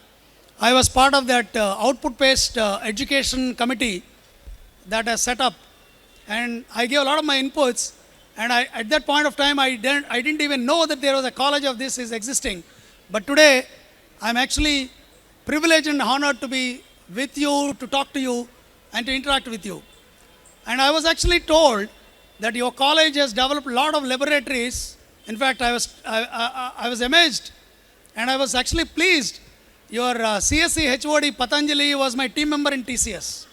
I was part of that output-based education committee that I set up, and I gave a lot of my inputs. And at that point of time, I didn't even know that there was a college of this is existing. But today, I'm actually privileged and honored to be with you, to talk to you, and to interact with you. And I was actually told that your college has developed a lot of laboratories. In fact, I was amazed, and I was actually pleased. Your CSC HOD Patanjali was my team member in TCS.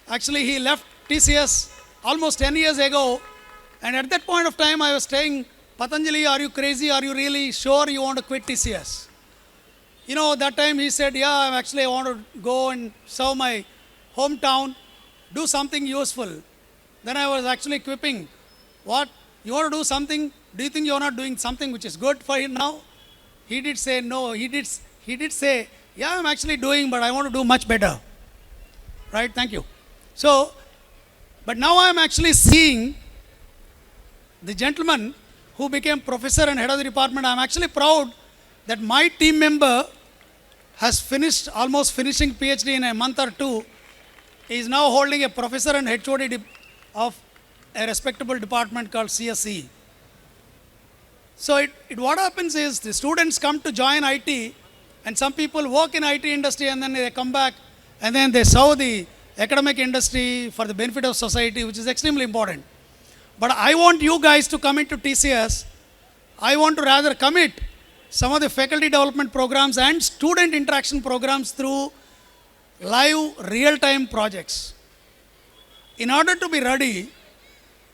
Actually, he left TCS almost 10 years ago, and at that point of time, I was saying, Patanjali, are you crazy? Are you really sure you want to quit TCS? You know, that time he said, yeah, I want to go and serve my hometown, do something useful. Then I was actually quipping, what? You want to do something? Do you think you're not doing something which is good for him now? He did say no. He did say, yeah, I'm actually doing, but I want to do much better. Right? Thank you. So, but now I'm actually seeing the gentleman who became professor and head of the department. I'm actually proud that my team member has almost finishing PhD in a month or 2. He is now holding a professor and HOD of a respectable department called CSE. So what happens is the students come to join IT, and some people work in IT industry, and then they come back and then they serve the academic industry for the benefit of society, which is extremely important. But I want you guys to come into TCS. I want to rather commit some of the faculty development programs and student interaction programs through live real-time projects. In order to be ready,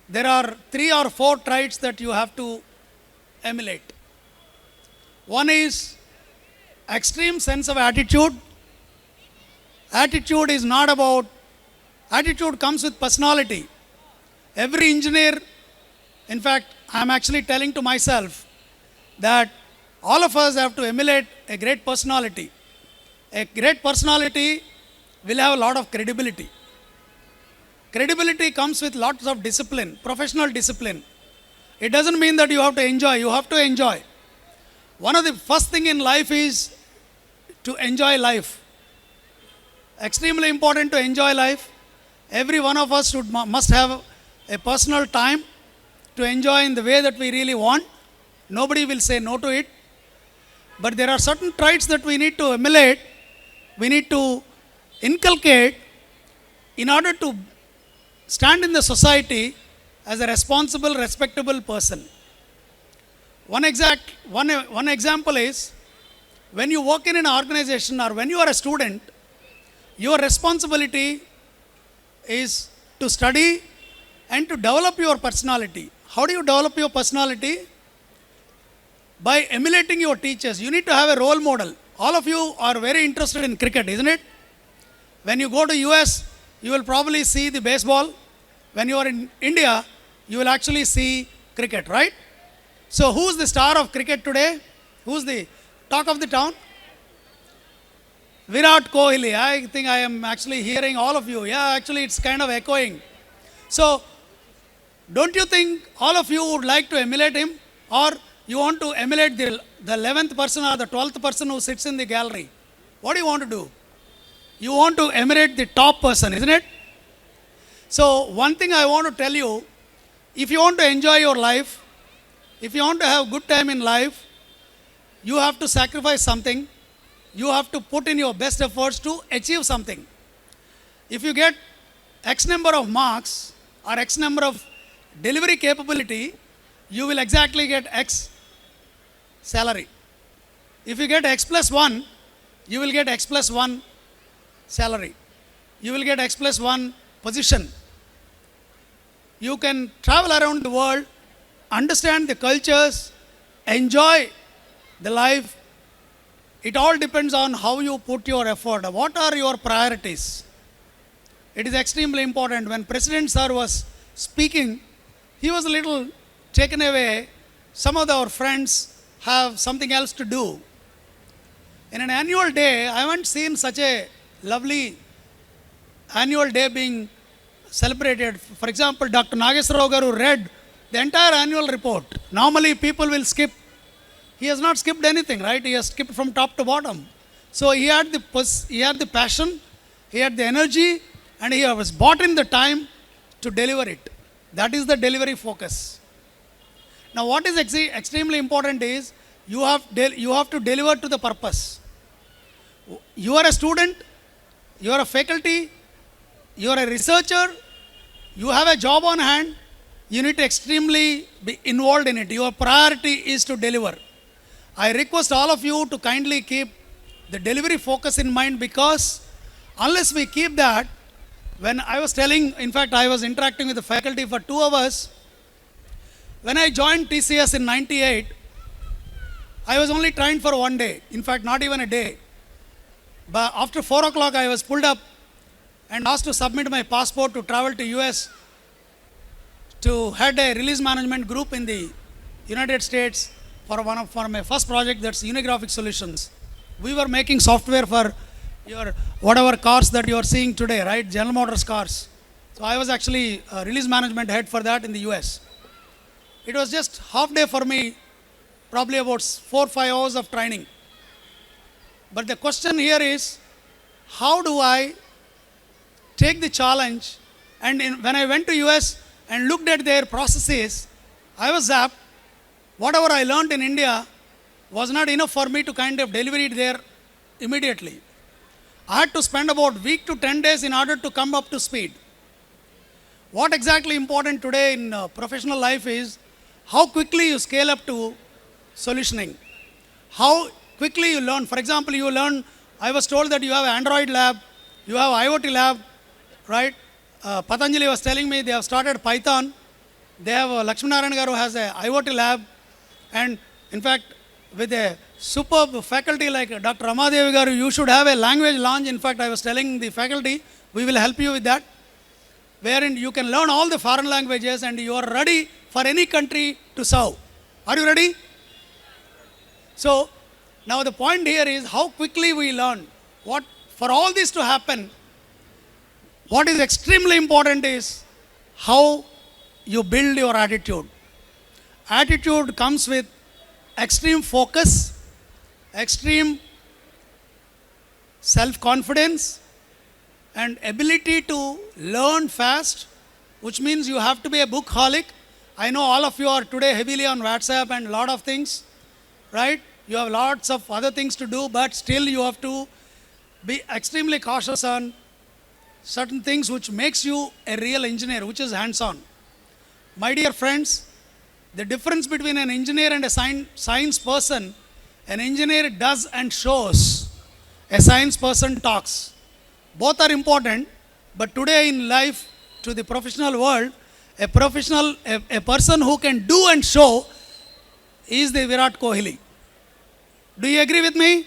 there are 3 or 4 traits that you have to emulate. One is extreme sense of attitude. Attitude comes with personality. Every engineer, in fact, I'm actually telling to myself that all of us have to emulate a great personality. A great personality will have a lot of credibility. Credibility comes with lots of discipline, professional discipline. It doesn't mean that you have to enjoy. You have to enjoy. One of the first thing in life is to enjoy life. Extremely important to enjoy life. Every one of us must have a personal time to enjoy in the way that we really want. Nobody will say no to it. But there are certain traits that we need to emulate, we need to inculcate in order to stand in the society as a responsible, respectable person. One example is when you work in an organization or when you are a student, your responsibility is to study and to develop your personality. How do you develop your personality? By emulating your teachers. You need to have a role model. All of you are very interested in cricket, isn't it? When you go to US, you will probably see the baseball. When you are in India, you will actually see cricket, right? So who's the star of cricket today? Who's the talk of the town? Virat Kohli. I think I am actually hearing all of you. Yeah, actually it's kind of echoing. So don't you think all of you would like to emulate him? Or you want to emulate the 11th person or the 12th person who sits in the gallery? What do you want to do? You want to emulate the top person, isn't it? So one thing I want to tell you, if you want to enjoy your life, if you want to have good time in life, you have to sacrifice something. You have to put in your best efforts to achieve something. If you get X number of marks or X number of delivery capability, you will exactly get X salary. If you get X plus 1, you will get X plus 1 salary. You will get X plus 1 position. You can travel around the world, understand the cultures, enjoy the life. It all depends on how you put your effort. What are your priorities? It is extremely important. When President Sir was speaking, he was a little taken away. Some of our friends have something else to do. In an annual day, I haven't seen such a lovely annual day being celebrated. For example, Dr. Nageswara Garu read the entire annual report. Normally people will skip. He has not skipped anything, right? He has skipped from top to bottom. So he had the passion, he had the energy, and he was bought in the time to deliver it. That is the delivery focus. Now what is extremely important is you have to deliver to the purpose. You are a student, you are a faculty, you are a researcher, you have a job on hand, you need to extremely be involved in it. Your priority is to deliver. I request all of you to kindly keep the delivery focus in mind, because unless we keep that, when I was telling, in fact I was interacting with the faculty for 2 hours. When I joined TCS in 98, I was only trained for 1 day, in fact not even a day. But after 4 o'clock I was pulled up and asked to submit my passport to travel to US to head a release management group in the United States for my first project, that's Unigraphic Solutions. We were making software for your whatever cars that you are seeing today, right? General Motors cars. So I was actually a release management head for that in the US. It was just half day for me, probably about 4-5 hours of training. But the question here is, how do I take the challenge? And when I went to US and looked at their processes, I was zapped. Whatever I learned in India was not enough for me to kind of deliver it there immediately. I had to spend about a week to 10 days in order to come up to speed. What exactly important today in professional life is how quickly you scale up to solutioning. How quickly you learn. For example, you learn, I was told that you have an Android lab, you have IoT lab, right? Patanjali was telling me they have started Python. They have Lakshminarayan Garu has a IoT lab. And in fact, with a superb faculty like Dr. Ramadevi Garu, you should have a language launch. In fact, I was telling the faculty, we will help you with that, wherein you can learn all the foreign languages and you are ready for any country to serve. Are you ready? So, now the point here is how quickly we learn. For all this to happen, what is extremely important is how you build your attitude. Attitude comes with extreme focus, extreme self-confidence, and ability to learn fast, which means you have to be a bookaholic. I know all of you are today heavily on WhatsApp and a lot of things, right? You have lots of other things to do, but still you have to be extremely cautious on certain things which makes you a real engineer, which is hands-on. My dear friends, the difference between an engineer and a science person, an engineer does and shows, a science person talks. Both are important, but today in life, to the professional world, a person who can do and show is the Virat Kohli. Do you agree with me?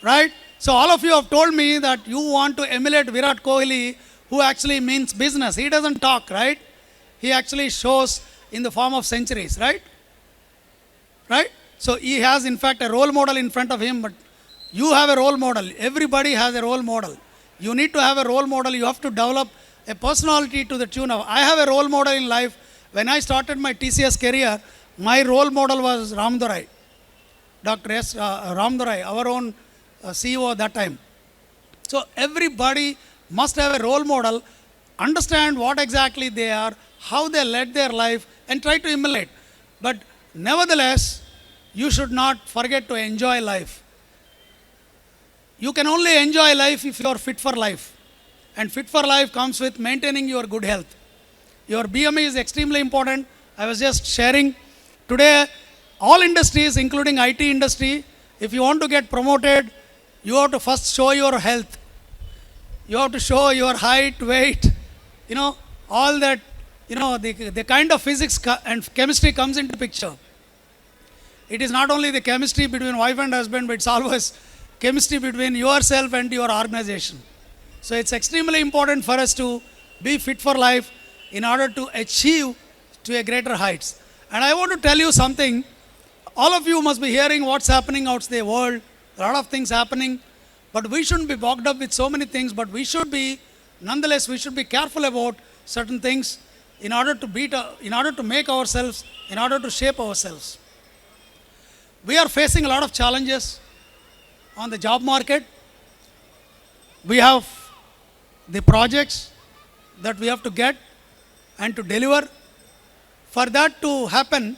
Right? So all of you have told me that you want to emulate Virat Kohli, who actually means business. He doesn't talk, right? He actually shows in the form of centuries, right? Right? So he has in fact a role model in front of him, but you have a role model. Everybody has a role model. You need to have a role model. You have to develop a personality to the tune of, I have a role model in life. When I started my TCS career, my role model was Ram Dorai, Dr. S. Ram Dorai, our own CEO at that time. So everybody must have a role model, understand what exactly they are, how they led their life, and try to emulate. But nevertheless, you should not forget to enjoy life. You can only enjoy life if you are fit for life. And fit for life comes with maintaining your good health. Your BMI is extremely important. I was just sharing today, all industries, including IT industry, if you want to get promoted, you have to first show your health. You have to show your height, weight, all that, the kind of physics and chemistry comes into picture. It is not only the chemistry between wife and husband, but it's always chemistry between yourself and your organization. So it's extremely important for us to be fit for life in order to achieve to a greater heights. And I want to tell you something. All of you must be hearing what's happening out in the world. A lot of things happening. But we shouldn't be bogged up with so many things. But we should be, nonetheless, we should be careful about certain things in order to make ourselves, in order to shape ourselves. We are facing a lot of challenges on the job market. We have the projects that we have to get and to deliver. For that to happen,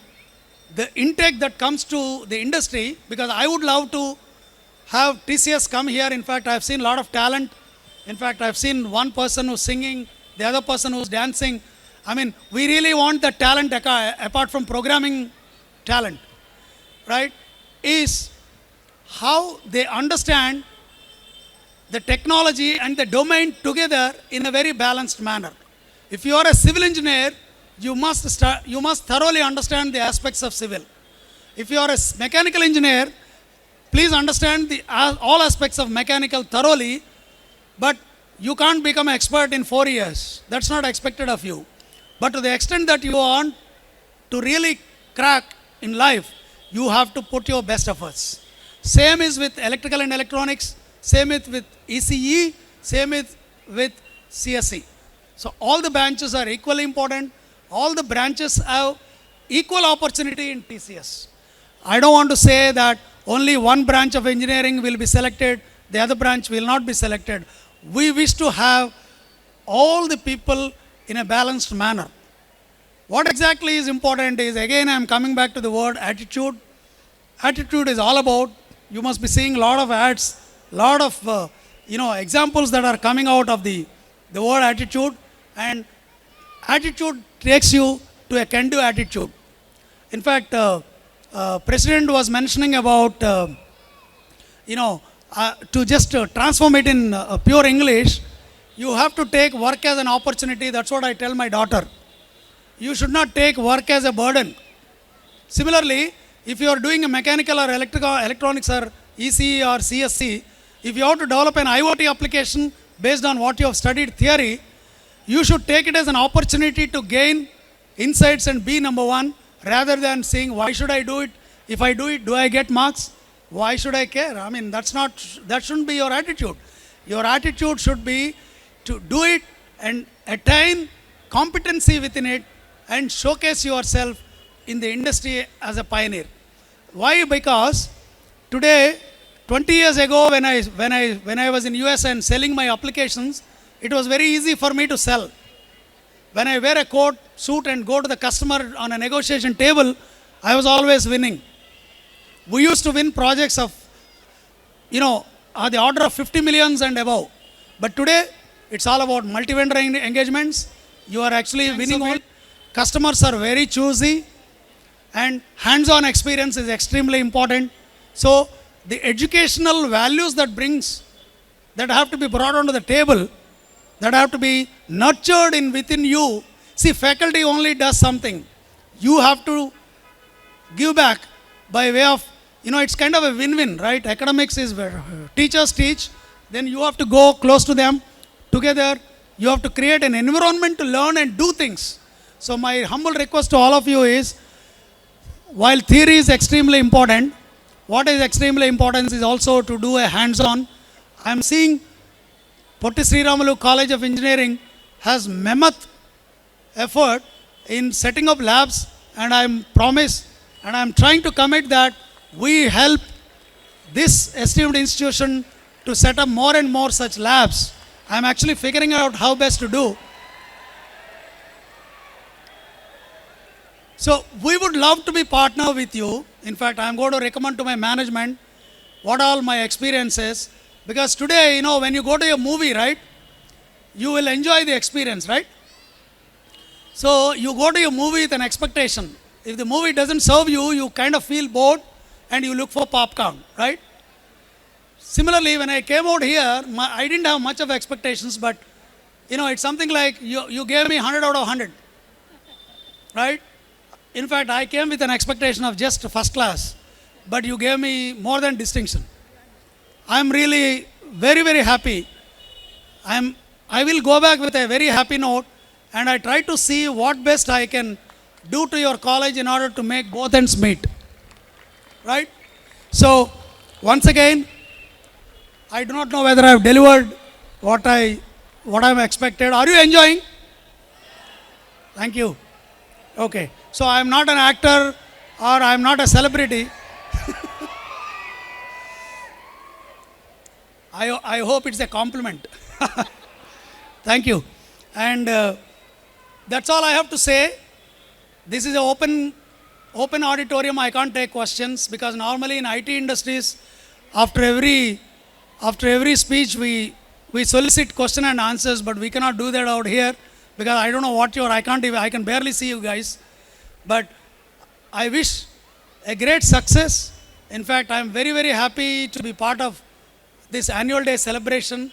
the intake that comes to the industry, because I would love to have TCS come here. In fact, I've seen a lot of talent. In fact, I've seen one person who's singing, the other person who's dancing. I mean, we really want the talent apart from programming talent, right? Is how they understand the technology and the domain together in a very balanced manner. If you are a civil engineer, you must thoroughly understand the aspects of civil. If you are a mechanical engineer, please understand all aspects of mechanical thoroughly, but you can't become an expert in 4 years. That's not expected of you. But to the extent that you want to really crack in life, you have to put your best efforts. Same is with electrical and electronics, same is with ECE, same is with CSE. So all the branches are equally important. All the branches have equal opportunity in TCS. I don't want to say that only one branch of engineering will be selected, the other branch will not be selected. We wish to have all the people in a balanced manner. What exactly is important is, again, I am coming back to the word attitude. Attitude is all about, you must be seeing a lot of ads, lot of examples that are coming out of the word attitude, and attitude takes you to a can-do attitude. In fact, President was mentioning about, to just transform it in pure English, you have to take work as an opportunity. That's what I tell my daughter. You should not take work as a burden. Similarly, if you are doing a mechanical or electronics or ECE or CSC, if you have to develop an IoT application based on what you have studied theory, you should take it as an opportunity to gain insights and be number one, rather than saying, why should I do it? If I do it, do I get marks? Why should I care? I mean, that shouldn't be your attitude. Your attitude should be to do it and attain competency within it and showcase yourself in the industry as a pioneer. Why? Because today, 20 years ago, when I was in US and selling my applications, it was very easy for me to sell. When I wear a suit and go to the customer on a negotiation table, I was always winning. we used to win projects of, the order of 50 millions and above. But today, it's all about multi-vendor engagements. You are actually winning all. Customers are very choosy, and hands-on experience is extremely important. So, the educational values that have to be brought onto the table, that have to be nurtured within you. See, faculty only does something. You have to give back by way of, it's kind of a win-win, right? Academics is where teachers teach, then you have to go close to them. Together, you have to create an environment to learn and do things. So my humble request to all of you is, while theory is extremely important, what is extremely important is also to do a hands-on. I am seeing Potti Sriramalu College of Engineering has mammoth effort in setting up labs, and I am trying to commit that we help this esteemed institution to set up more and more such labs. I am actually figuring out how best to do. So we would love to be partner with you. In fact, I am going to recommend to my management what all my experience is. Because today, when you go to a movie, right, you will enjoy the experience, right? So you go to a movie with an expectation. If the movie doesn't serve you, you kind of feel bored and you look for popcorn, right? Similarly, when I came out here, I didn't have much of expectations, but it's something like you gave me 100 out of 100, right? In fact, I came with an expectation of just first class, but you gave me more than distinction. I'm really very, very happy. I will go back with a very happy note, and I try to see what best I can do to your college in order to make both ends meet. Right? So, once again, I do not know whether I have delivered what I am expected. Are you enjoying? Thank you. Okay. So, I am not an actor or I am not a celebrity. I hope it's a compliment. Thank you. And that's all I have to say. This is an open auditorium. I can't take questions because normally in IT industries, after every speech, we solicit question and answers, but we cannot do that out here because I don't know what I can barely see you guys. But I wish a great success. In fact, I am very, very happy to be part of this annual day celebration,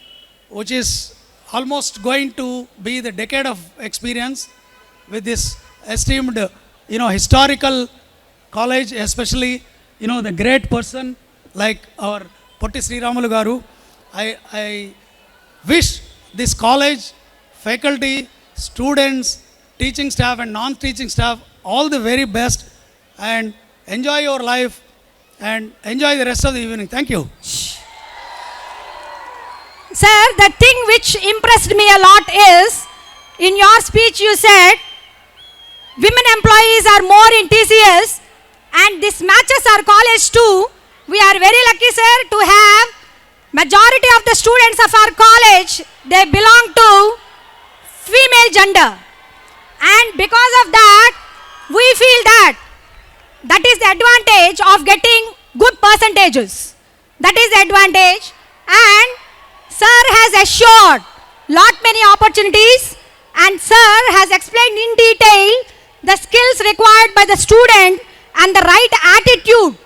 which is almost going to be the decade of experience with this esteemed, historical college, especially, the great person like our Potti Sriramalu Garu. I wish this college, faculty, students, teaching staff and non-teaching staff all the very best, and enjoy your life and enjoy the rest of the evening. Thank you. Sir, the thing which impressed me a lot is, in your speech you said, women employees are more in TCS and this matches our college too. We are very lucky, sir, to have majority of the students of our college, they belong to female gender. And because of that, we feel that is the advantage of getting good percentages. That is the advantage. And sir has assured lot many opportunities, and sir has explained in detail the skills required by the student and the right attitude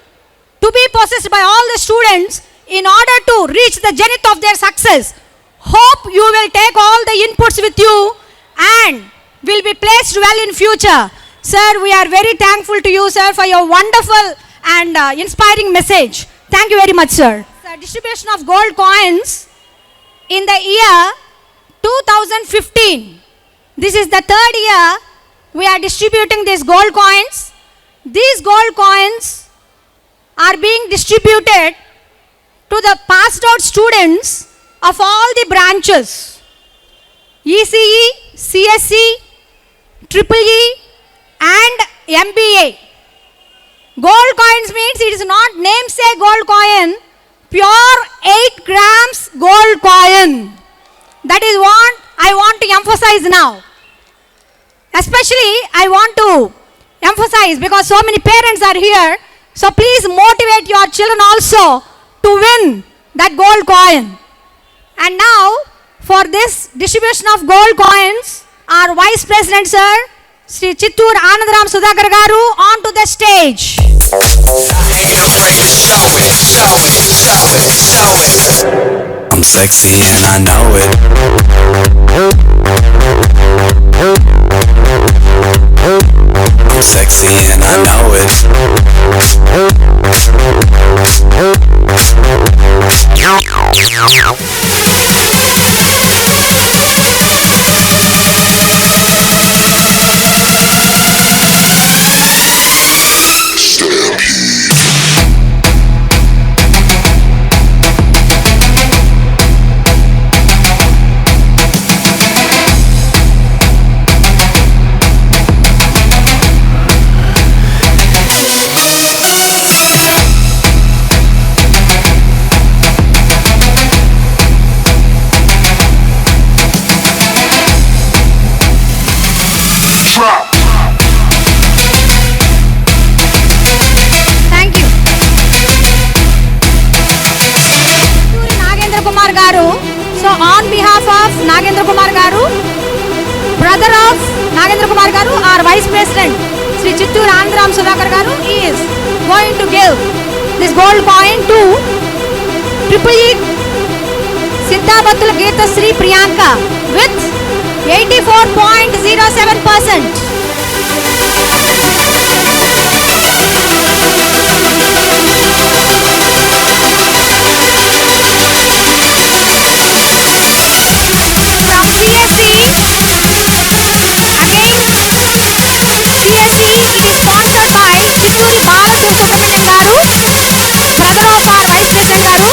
to be possessed by all the students in order to reach the zenith of their success. Hope you will take all the inputs with you and will be placed well in future. Sir, we are very thankful to you, sir, for your wonderful and inspiring message. Thank you very much, sir. Sir, distribution of gold coins in the year 2015. This is the third year we are distributing these gold coins. These gold coins are being distributed to the passed out students of all the branches, ECE, CSE, EEE and MBA. Gold coins means it is not namesake gold coin, pure 8 grams gold coin. That is what I want to emphasize now. Especially I want to emphasize because so many parents are here So please motivate your children also to win that gold coin. And now for this distribution of gold coins, our Vice President Sir, Sri Chittur Anandram Sudhakar Garu, on to the stage. I'm sexy and I know it. I'm sexy and I know it. Thank you. Chitturi Nagendra Kumar Garu. So on behalf of Nagendra Kumar Garu, brother of Nagendra Kumar Garu, our Vice President, Sri Chittur Anandram Sudhakar Garu, is going to give this gold coin to Triple E Siddhabatul Geeta Sri Priyanka with 84.07%. From CSC, again, CSC, it is sponsored by Chitturi Bala Subramanian Garu, brother of our Vice President Garu.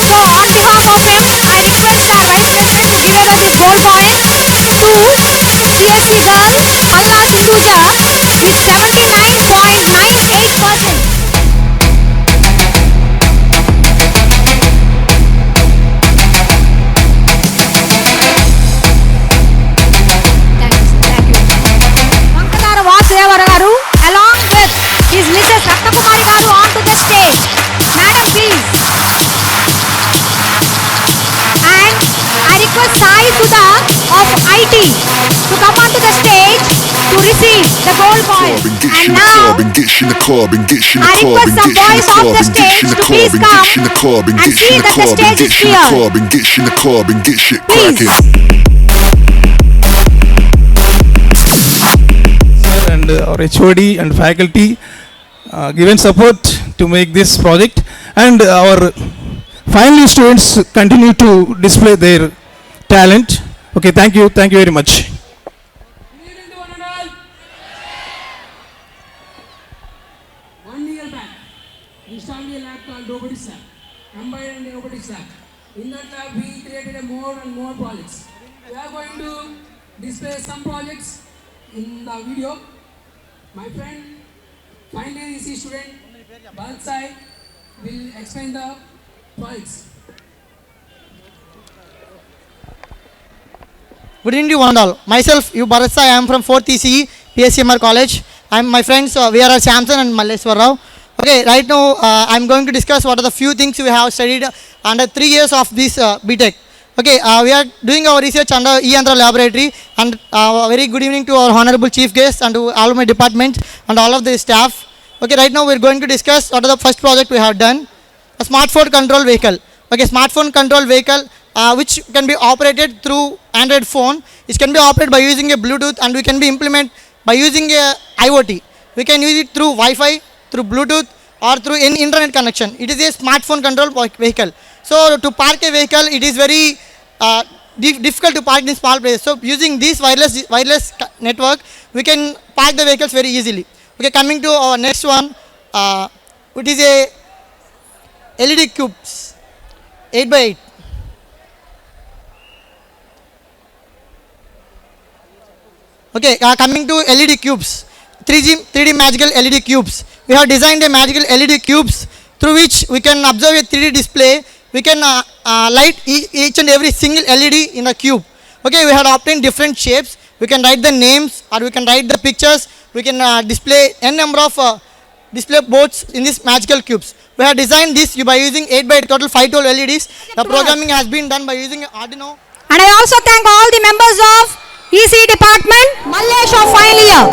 So on behalf of him, I request our Vice President to give away this gold coin to CSC girl Alla Sinduja with 79.98%. Vankadara Vasudevara Garu, along with his Mrs. Ratnakumari Garu, onto the stage. Madam, please. And I request Sai Sudha of IT to come onto the stage to receive the gold coin. And now, I request some boys off the stage to please come and see that the stage is clear. Please. And our HOD and faculty given support to make this project, and our final students continue to display their talent. Okay, thank you very much. One year back, we started a lab called Robotics Lab, Combined and Robotics Lab. In that lab, we created more and more projects. We are going to display some projects in the video. My friend, final EC student, Bharat Sai, will explain the projects. Good evening to one and all. Myself, you Bharat Sai, I am from 4th ECE, PSCMR College. My friends, we are Samson and Malleswar Rao. Okay, right now I am going to discuss what are the few things we have studied under 3 years of this BTech. Okay, we are doing our research under E-Yantra Laboratory, and very good evening to our honorable chief guests and to all my department and all of the staff. Okay, right now we are going to discuss what are the first project we have done. A smartphone control vehicle. Okay, smartphone control vehicle which can be operated through Android phone. It can be operated by using a Bluetooth, and we can be implement by using a IoT. We can use it through Wi-Fi, through Bluetooth, or through any internet connection. It is a smartphone control vehicle. So to park a vehicle, it is very difficult to park in small places. So using this wireless network, we can park the vehicles very easily. Okay, coming to our next one, it is a LED cubes, 8x8. Okay, coming to LED cubes, 3D magical LED cubes. We have designed a magical LED cubes through which we can observe a 3D display. We can light each and every single LED in a cube. Okay, we have obtained different shapes. We can write the names, or we can write the pictures. We can display n number of display boards in these magical cubes. We have designed this by using 8 by total 5 12 LEDs. The programming has been done by using Arduino. And I also thank all the members of EC department, Mallesh of final year.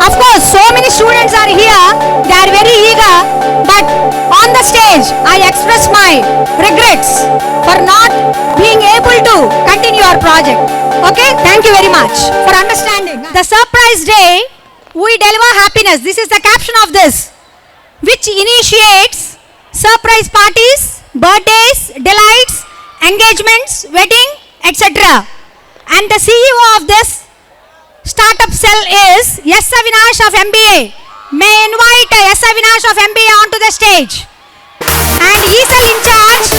Of course, so many students are here, they are very eager, but on the stage, I express my regrets for not being able to continue our project. Okay, thank you very much for understanding. The surprise day, we deliver happiness. This is the caption of this, which initiates surprise parties, birthdays, delights, engagements, wedding, etc. And the CEO of this startup cell is S. Avinash of MBA. May I invite S. Avinash of MBA onto the stage. And ESL in charge,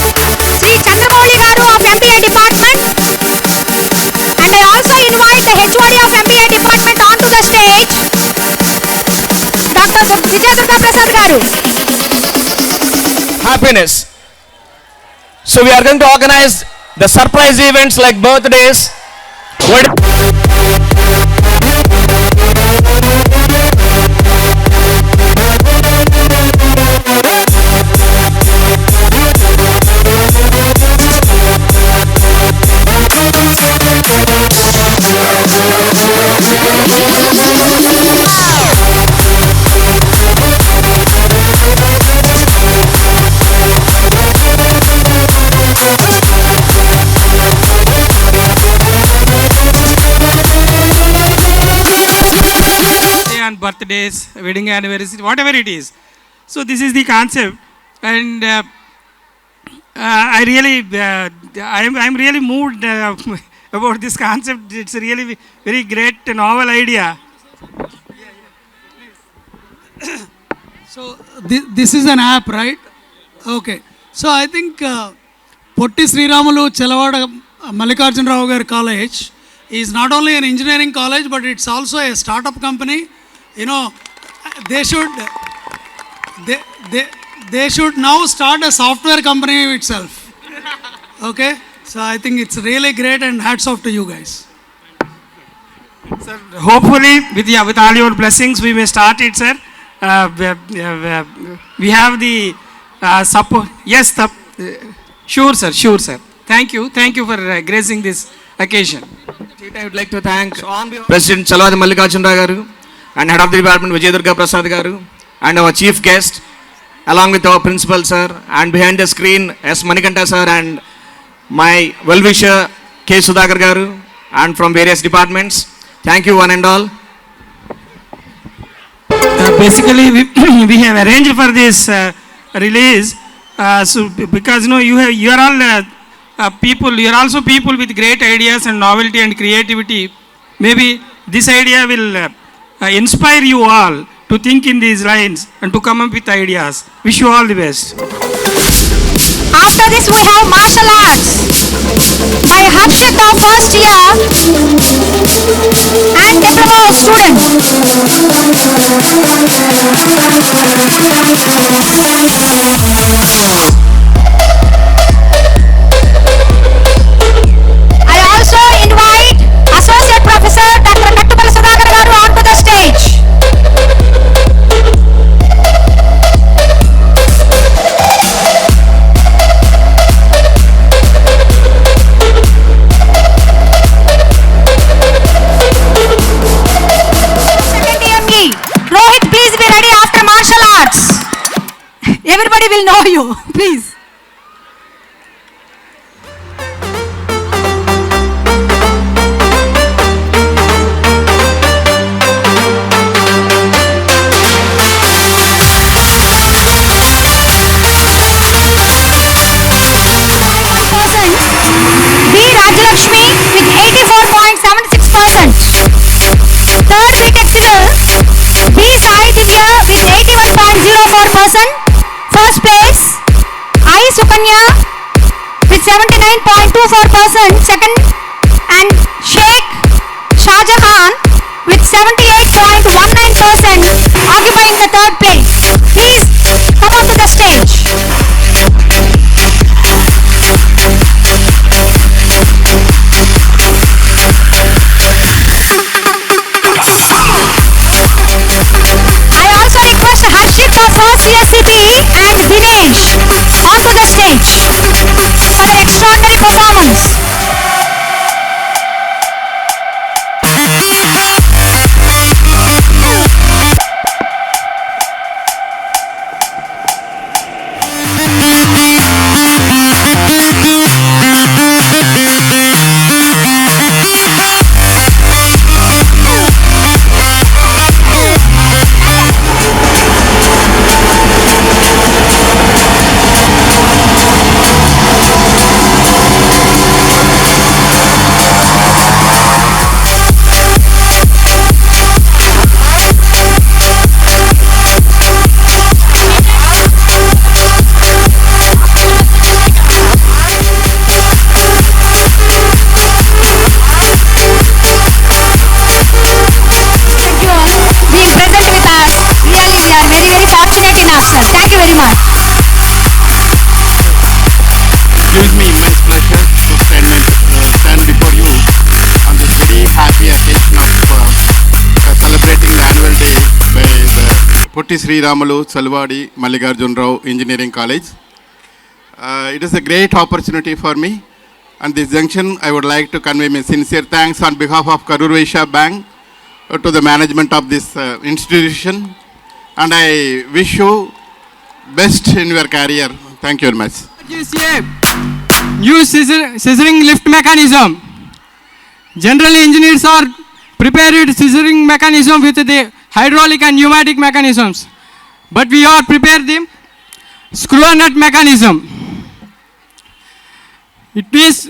Sri Chandramouli Garu of MBA department. And I also invite the HOD of MBA department onto the stage, Dr. Vijay Durga Prasad Garu. Happiness. So we are going to organize the surprise events like birthdays. Birthdays, wedding anniversaries, whatever it is. So this is the concept, and I really, I'm really moved about this concept. It's a really very great novel idea. So this is an app, right? Okay. So I think Potti Sriramalu Chelawada Mallikarjuna Rao Garu College is not only an engineering college, but it's also a startup company. You know, they should now start a software company itself. Okay, so I think it's really great, and hats off to you guys. Sir, hopefully with all your blessings we may start it, sir. We have the support. Yes, sure sir. Thank you for gracing this occasion. I would like to thank President Chalwadi Mallikarjuna Garu and Head of the Department Vijay Durga Prasad Garu, and our chief guest, along with our principal sir, and behind the screen S. Manikanta sir, and my well-wisher K. Sudhakar Garu, and from various departments. Thank you one and all. Basically we have arranged for this release so because you are all people, you are also people with great ideas and novelty and creativity. Maybe this idea will inspire you all to think in these lines and to come up with ideas. Wish you all the best. After this we have martial arts by Harshit of first year and diploma student. I also invite Associate Professor Dr. Kattupalli Sudhakar Garu onto the stage. Rohit, please be ready after martial arts. Everybody will know you, please. B. Rajalakshmi with 84.76%. Third BTech Civil, B. Sai Divya with 81.04%. First place, I. Sukanya with 79.24%. Second, and Sheikh Shahjahan with 78.19%, occupying the third place. Please come up to the stage. I also request Harshit Potti Sri Ramulu Chalwadi Mallikarjun Rao Engineering College. It is a great opportunity for me. On this junction, I would like to convey my sincere thanks on behalf of Karur Vysya Bank to the management of this institution, and I wish you best in your career. Thank you very much. New scissoring lift mechanism. Generally, engineers are prepared scissoring mechanism with the hydraulic and pneumatic mechanisms, but we are prepared the screw and nut mechanism. It is,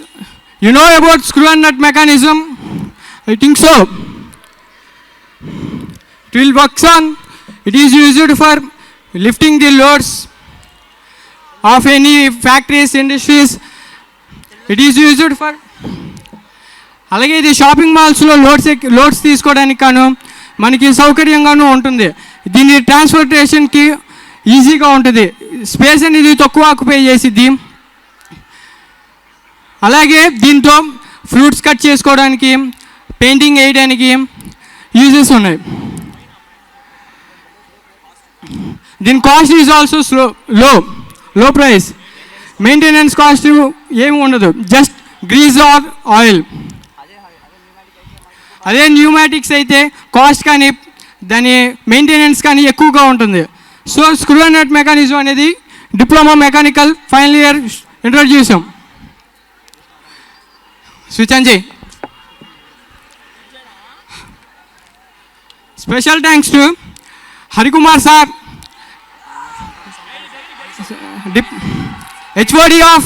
you know about screw and nut mechanism? I think so. It will work on, it is used for lifting the loads of any factories, industries. It is used for, అలాగే ఇది shopping మాల్స్లో loads తీసుకోవడానికి గాను మనకి సౌకర్యంగాను ఉంటుంది. దీని ట్రాన్స్పోర్టేషన్కి ఈజీగా ఉంటుంది, space అనేది తక్కువ ఆక్యుపై చేసిద్ది. అలాగే దీంతో ఫ్రూట్స్ కట్ చేసుకోవడానికి, పెయింటింగ్ వేయడానికి యూజెస్ ఉన్నాయి. దీని cost is also low price. Maintenance cost ఏమి ఉండదు, జస్ట్ గ్రీజ్ ఆర్ ఆయిల్. అదే న్యూమాటిక్స్ అయితే కాస్ట్ కానీ దాని మెయింటెనెన్స్ కానీ ఎక్కువగా ఉంటుంది. So screw and nut mechanism అనేది diploma mechanical final year introduce చేసాం. స్విచ్ ఆన్ చేయి. Special thanks to Harikumar sir, HOD of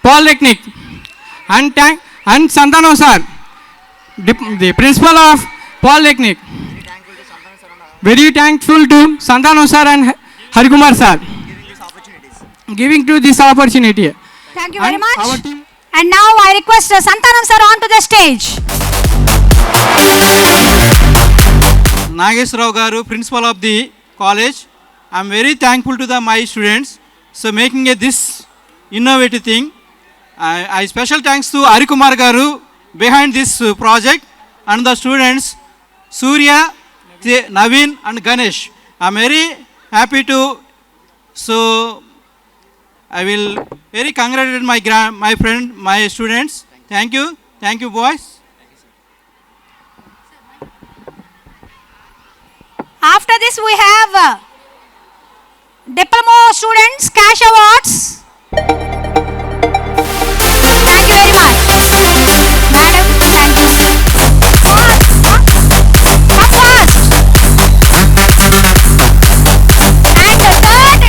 Polytechnic, and Santanu sir, the principal of Polytechnic. Very thankful to Santanu sir and Harikumar sir giving to this opportunity. Thank you very much. And now I request Santanam sir onto the stage. Nageswarrao garu, principal of the college. I am very thankful to my students, so making this innovative thing. I special thanks to Harikumar garu behind this project, and the students Surya, Naveen and Ganesh. I am very happy to, so I will very congratulate my friend, my students. Thank you boys. After this we have diploma students cash awards. Thank you very much. Madam, thank you. Fast. Come fast. And the third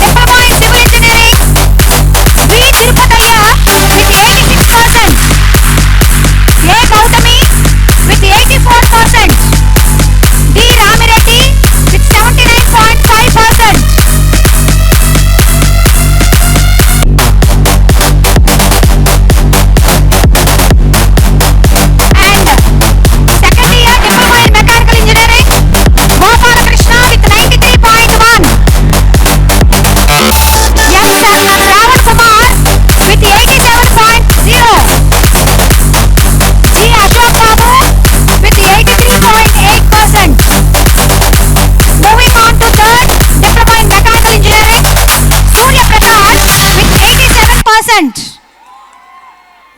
diploma in civil engineering, V. Tirupataya with 86%. A. Gautami with 84%. D. Ramireddy with 79.5%.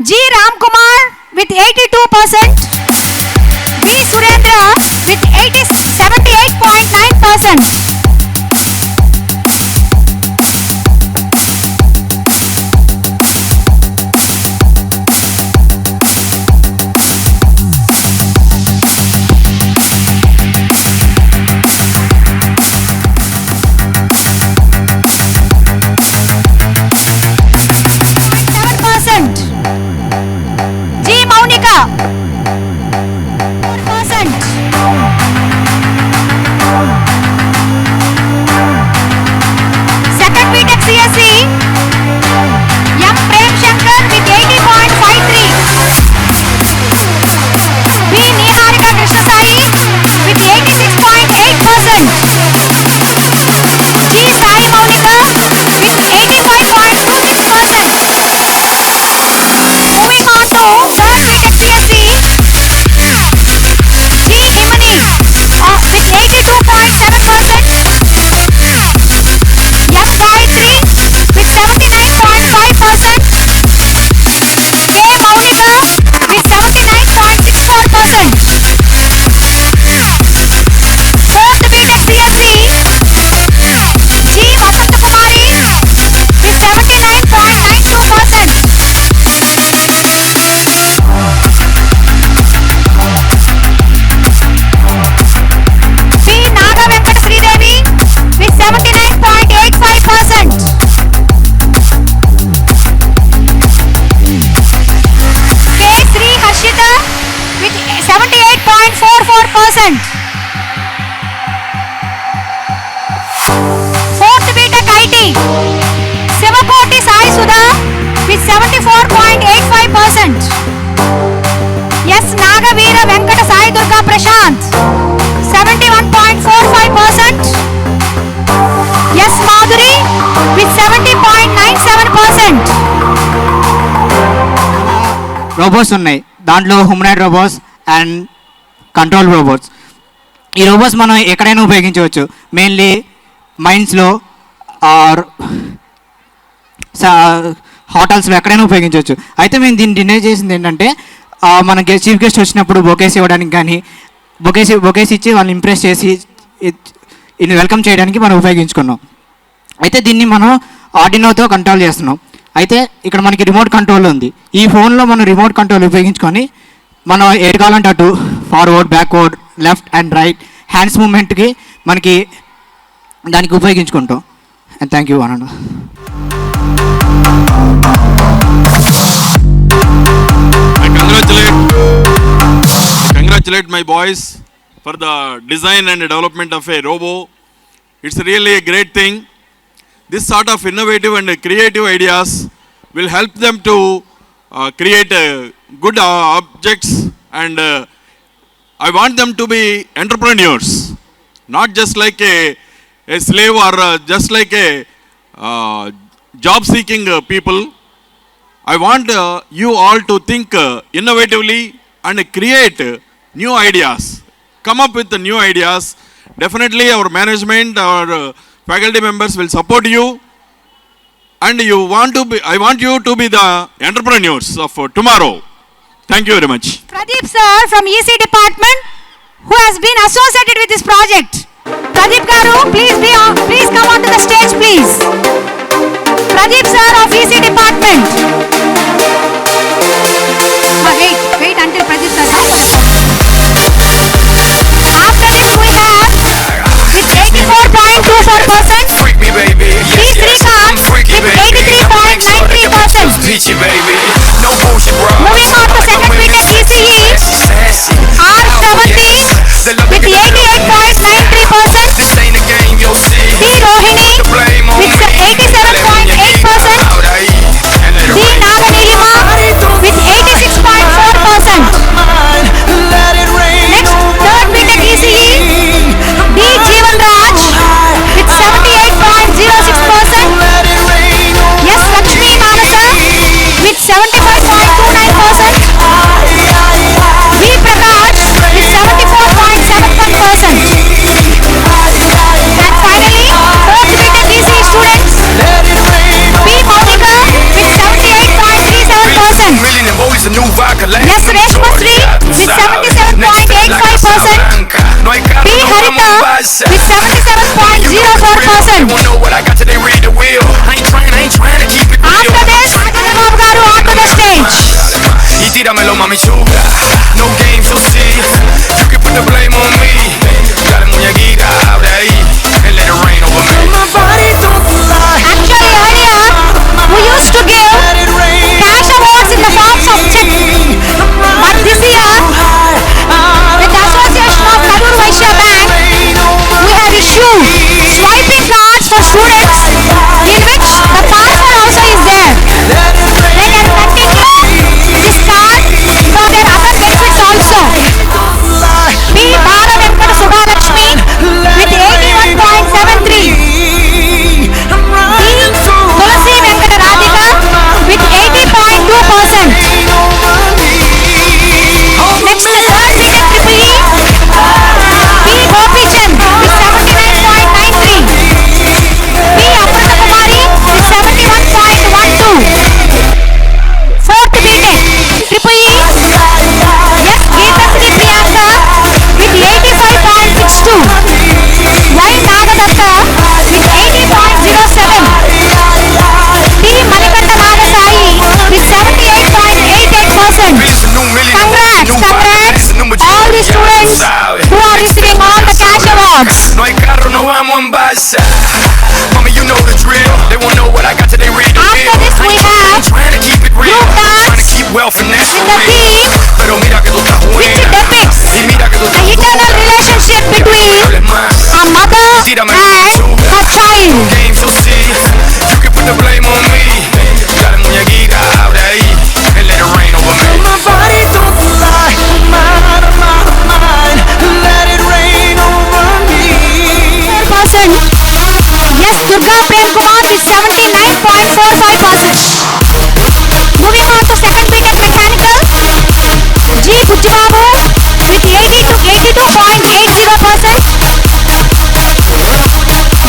G. Ramkumar with 82%. V. Surendra with 78.9%. Moving on to third BTech CSE, 77.44%. Fourth BTech IT, Sivakoti Sai Sudha with 74.85%. S. Nagaveera Venkata Sai Durga Prashant, 71.45%. S. Madhuri with 70.97%. Robots ఉన్నాయి, దాంట్లో humanoid robots and control robots. ఈ robots మనం ఎక్కడైనా ఉపయోగించవచ్చు, mainly మైన్స్లో are హోటల్స్లో ఎక్కడైనా ఉపయోగించవచ్చు. అయితే మేము దీన్ని డిజైన్ చేసింది ఏంటంటే మన చీఫ్ గెస్ట్ వచ్చినప్పుడు బొకేస్ ఇవ్వడానికి కానీ బొకేస్ ఇచ్చి వాళ్ళని ఇంప్రెస్ చేసి వెల్కమ్ చేయడానికి మనం ఉపయోగించుకున్నాం. అయితే దీన్ని మనం ఆర్డినోతో కంట్రోల్ చేస్తున్నాం. అయితే ఇక్కడ మనకి రిమోట్ కంట్రోల్ ఉంది. ఈ ఫోన్లో మనం రిమోట్ కంట్రోల్ ఉపయోగించుకొని మనం ఎటు కావాలంటే అటు forward, backward, left and right hands మూమెంట్కి మనకి దానికి ఉపయోగించుకుంటాం. అండ్ థ్యాంక్ యూ అనండి. Congratulate my boys for the design and development of a robo. It's really a great thing. This sort of innovative and creative ideas will help them to create good objects, and I want them to be entrepreneurs, not just like a slave or just like a job seeking people. I want you all to think innovatively and create new ideas. Come up with the new ideas. Definitely our management, our faculty members will support you, and I want you to be the entrepreneurs of tomorrow. Thank you very much. Pradeep sir from EC department, who has been associated with this project. Pradeep garu, please come onto the stage, please. Pradeep sir of EC department. Wait until Pradeep sir comes. After this we have with 84.24%, P. Srikanth with 83.93%. Moving on to second BTech ECE, R. Shravanti with 88.93%, D. Rohini with 87.8%, D. Naganilima with 86.4%. Next, third BTech ECE, D. Jeevan Raj with 78.06%, S. Lakshmi Manasa with 75.29%, V. Prakash with 74.71%. And finally, fourth BTech ECE students, P. Monika with 78.37%, S. Reshmasri with 77.85%, P. Harita with 77.04%. After this, Chandrababu garu onto the stage. Y tíramelo, mami chula. No games, you'll see. You can put the blame on me. Dale muñequita, abre ahí and let it rain over me. Actually, earlier we used to give cash awards in the forms of check. But this year, with the association of Karur Vaishya Bank, we have issued swiping cards for students, in which the parcel also is there. They can continue this card for their other benefits also. P. Bala Venkata Subhalakshmi with 81.73. D. Tulasi Venkata Radhika with 80.2%. Next, the third BTech ECE, P. Gopi Chand with 79.93. P. Amrita Kumari with 71.12. Fourth BTech ECE, S. Geetasri Priyanka with 85.62. Y. Nagadatta with 80.07. T. Manikanta Nagasai with 78.88%. Congrats all the students who are receiving all the cash awards. No hay carro, no vamos en balsa. Mami, you know the drill. They won't know what I got till they read the bill. After this we have Trying to keep it real. group Trying to dance keep wealth and that's with for the real. theme Pero mira que tú estás which buena. depicts Y mira her child. Games you'll see. You can put the blame on me. Dale muñequita, abre ahí and let it rain over me. My body don't lie, mine, let it rain over me. Percent. Yes, Durga Prem Kumar with 79.45%. Moving on to second BTech Mechanical, G. Bujjababu with 80 to 82.80%.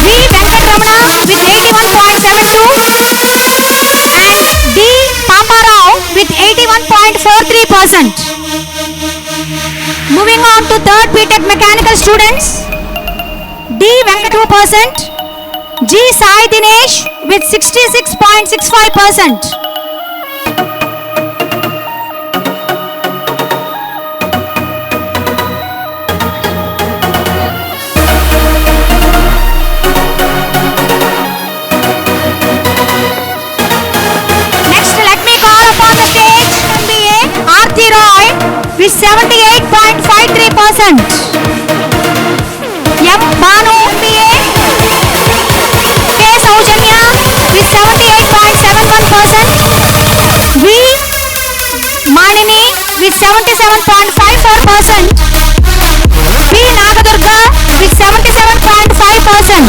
V. Venkatramana with 81.72 and D. Pambarao with 81.43%. Moving on to third BTech Mechanical students, D. Venkat 2%, G. Sai Dinesh with 66.65%. Next, let me call upon the stage MBA Aarti Roy with 78.53%. M. Banu MBA, K. Saujanya with 78.71%, V. Malini with 77.54%, P. Nagadurga with 77.5%.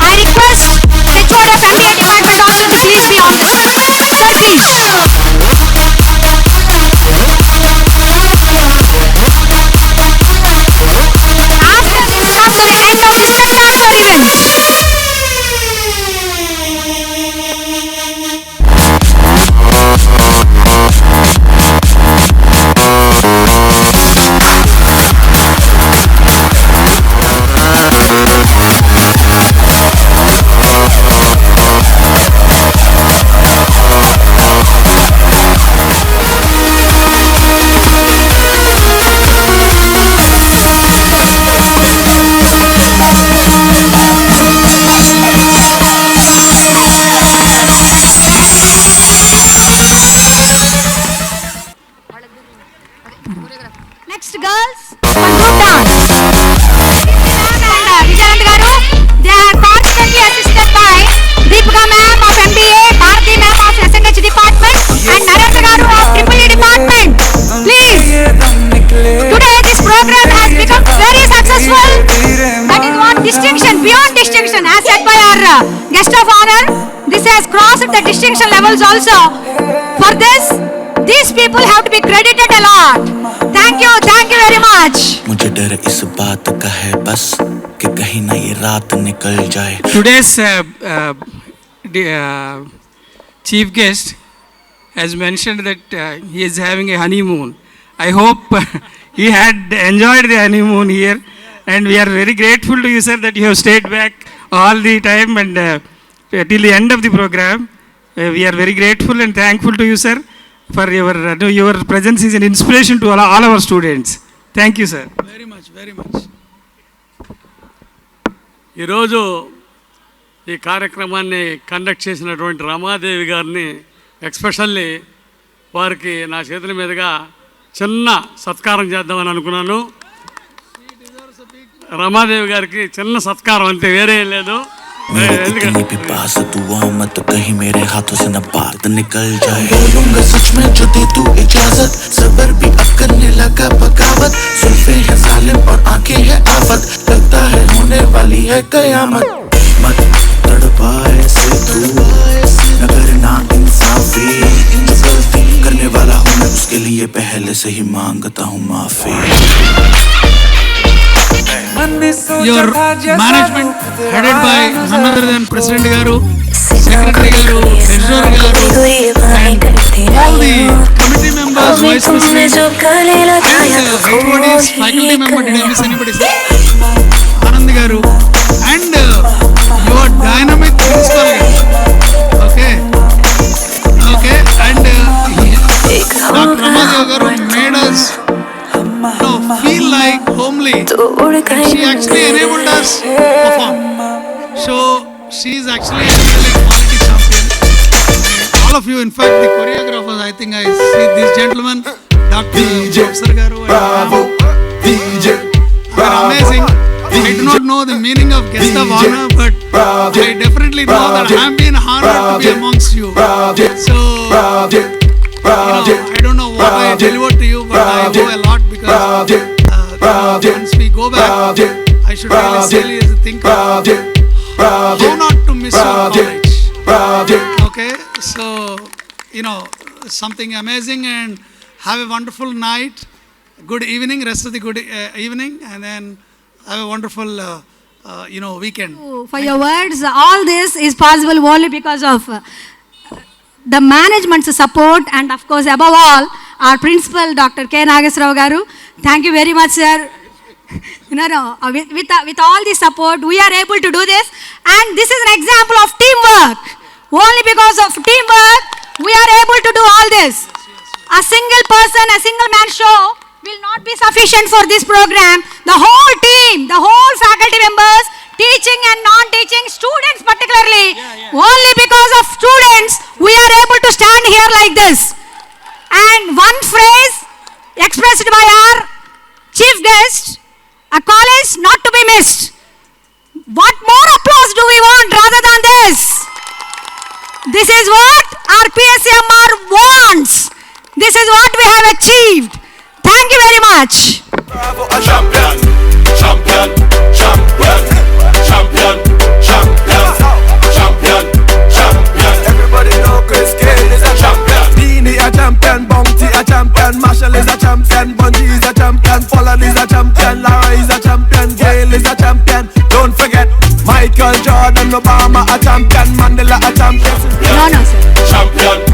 I request HOD of MBA department also to please be on this. Sir, please. After this comes the end of the spectacular event. Next, girls, one group dance. And Vijayanand garu, they are constantly assisted by Deepika ma'am of MBA, Bharati ma'am of SNH department, and Narendra garu of EEE department. Please, today this program has become very successful. That is what distinction, beyond distinction, as said by our guest of honor. This has crossed the distinction levels also. For this, these people have to be credited a lot. Thank you very much. मुझे डर इस बात का है बस कि कहीं ना ये रात निकल जाए. Today's chief guest has mentioned that he is having a honeymoon. I hope he had enjoyed the honeymoon here, and we are very grateful to you, sir, that you have stayed back all the time and till the end of the program. We are very grateful and thankful to you, sir, for your presence is an inspiration to all our students. Thank you, sir. Very much, very much. ఈరోజు ఈ కార్యక్రమాన్ని conduct చేసినటువంటి రమాదేవి గారిని especially వారికి నా చేతుల మీదుగా చిన్న సత్కారం చేద్దామని అనుకున్నాను. రమాదేవి గారికి చిన్న సత్కారం అంతే, వేరే ఏం లేదు. इतनी भी पास दुआ मत कहीं मेरे हाथों से न बात निकल जाए. बोलूंगा सच में जो दे तू इजाजत, सबर भी अब करने लगा बगावत. जुल्फे है जालिम और आंखें है आफत, लगता है होने वाली है कयामत. मत तड़पा ऐसे तू न करना इंसाफी, जो गलती करने वाला हूँ मैं उसके लिए पहले से ही मांगता हूँ माफी. Your management headed by none other than President garu, Secretary garu, Treasurer garu, and all the committee members, Vice President, and HODs, faculty member. Did I miss anybody? Anand garu, and your dynamic principal. Okay, and Dr. Ramadev garu made us feel like homely, and she actually enabled us perform. So she is actually a really quality champion. All of you, in fact, the choreographers, I think I see these gentlemen, Dr. Sir Garu, Bravo, DJ You are amazing. I do not know the meaning of guest of honor, but I definitely know that I am being honored to be amongst you. So, I don't know what I delivered to you, but I owe a lot because once we go back, I should really seriously think of how not to miss your college. Okay, so, something amazing, and have a wonderful night, good evening, rest of the good evening, and then have a wonderful, weekend. For your words, all this is possible only because of the management's support, and of course, above all, our principal, Dr. K. Nageswara Garu. Thank you very much, sir. With all the support, we are able to do this, and this is an example of teamwork. Only because of teamwork, we are able to do all this. A single person, a single man show will not be sufficient for this program. The whole team, the whole faculty members, teaching and non-teaching, students particularly, only because of students, we are able to stand here like this. And one phrase expressed by our chief guest, a college not to be missed. What more applause do we want rather than this? This is what our PSCMR wants. This is what we have achieved. Thank you very much. Champion, champion, champion, champion, champion, champion, champion. Everybody know Chris Cale is a champion. Beanie a champion, Bounty a champion, Marshall is a champion, Bungie is a champion, Folland is a champion, Lara is a champion, Gale is a champion. Don't forget Michael Jordan, Obama a champion, Mandela a champion. No, sir. Champion.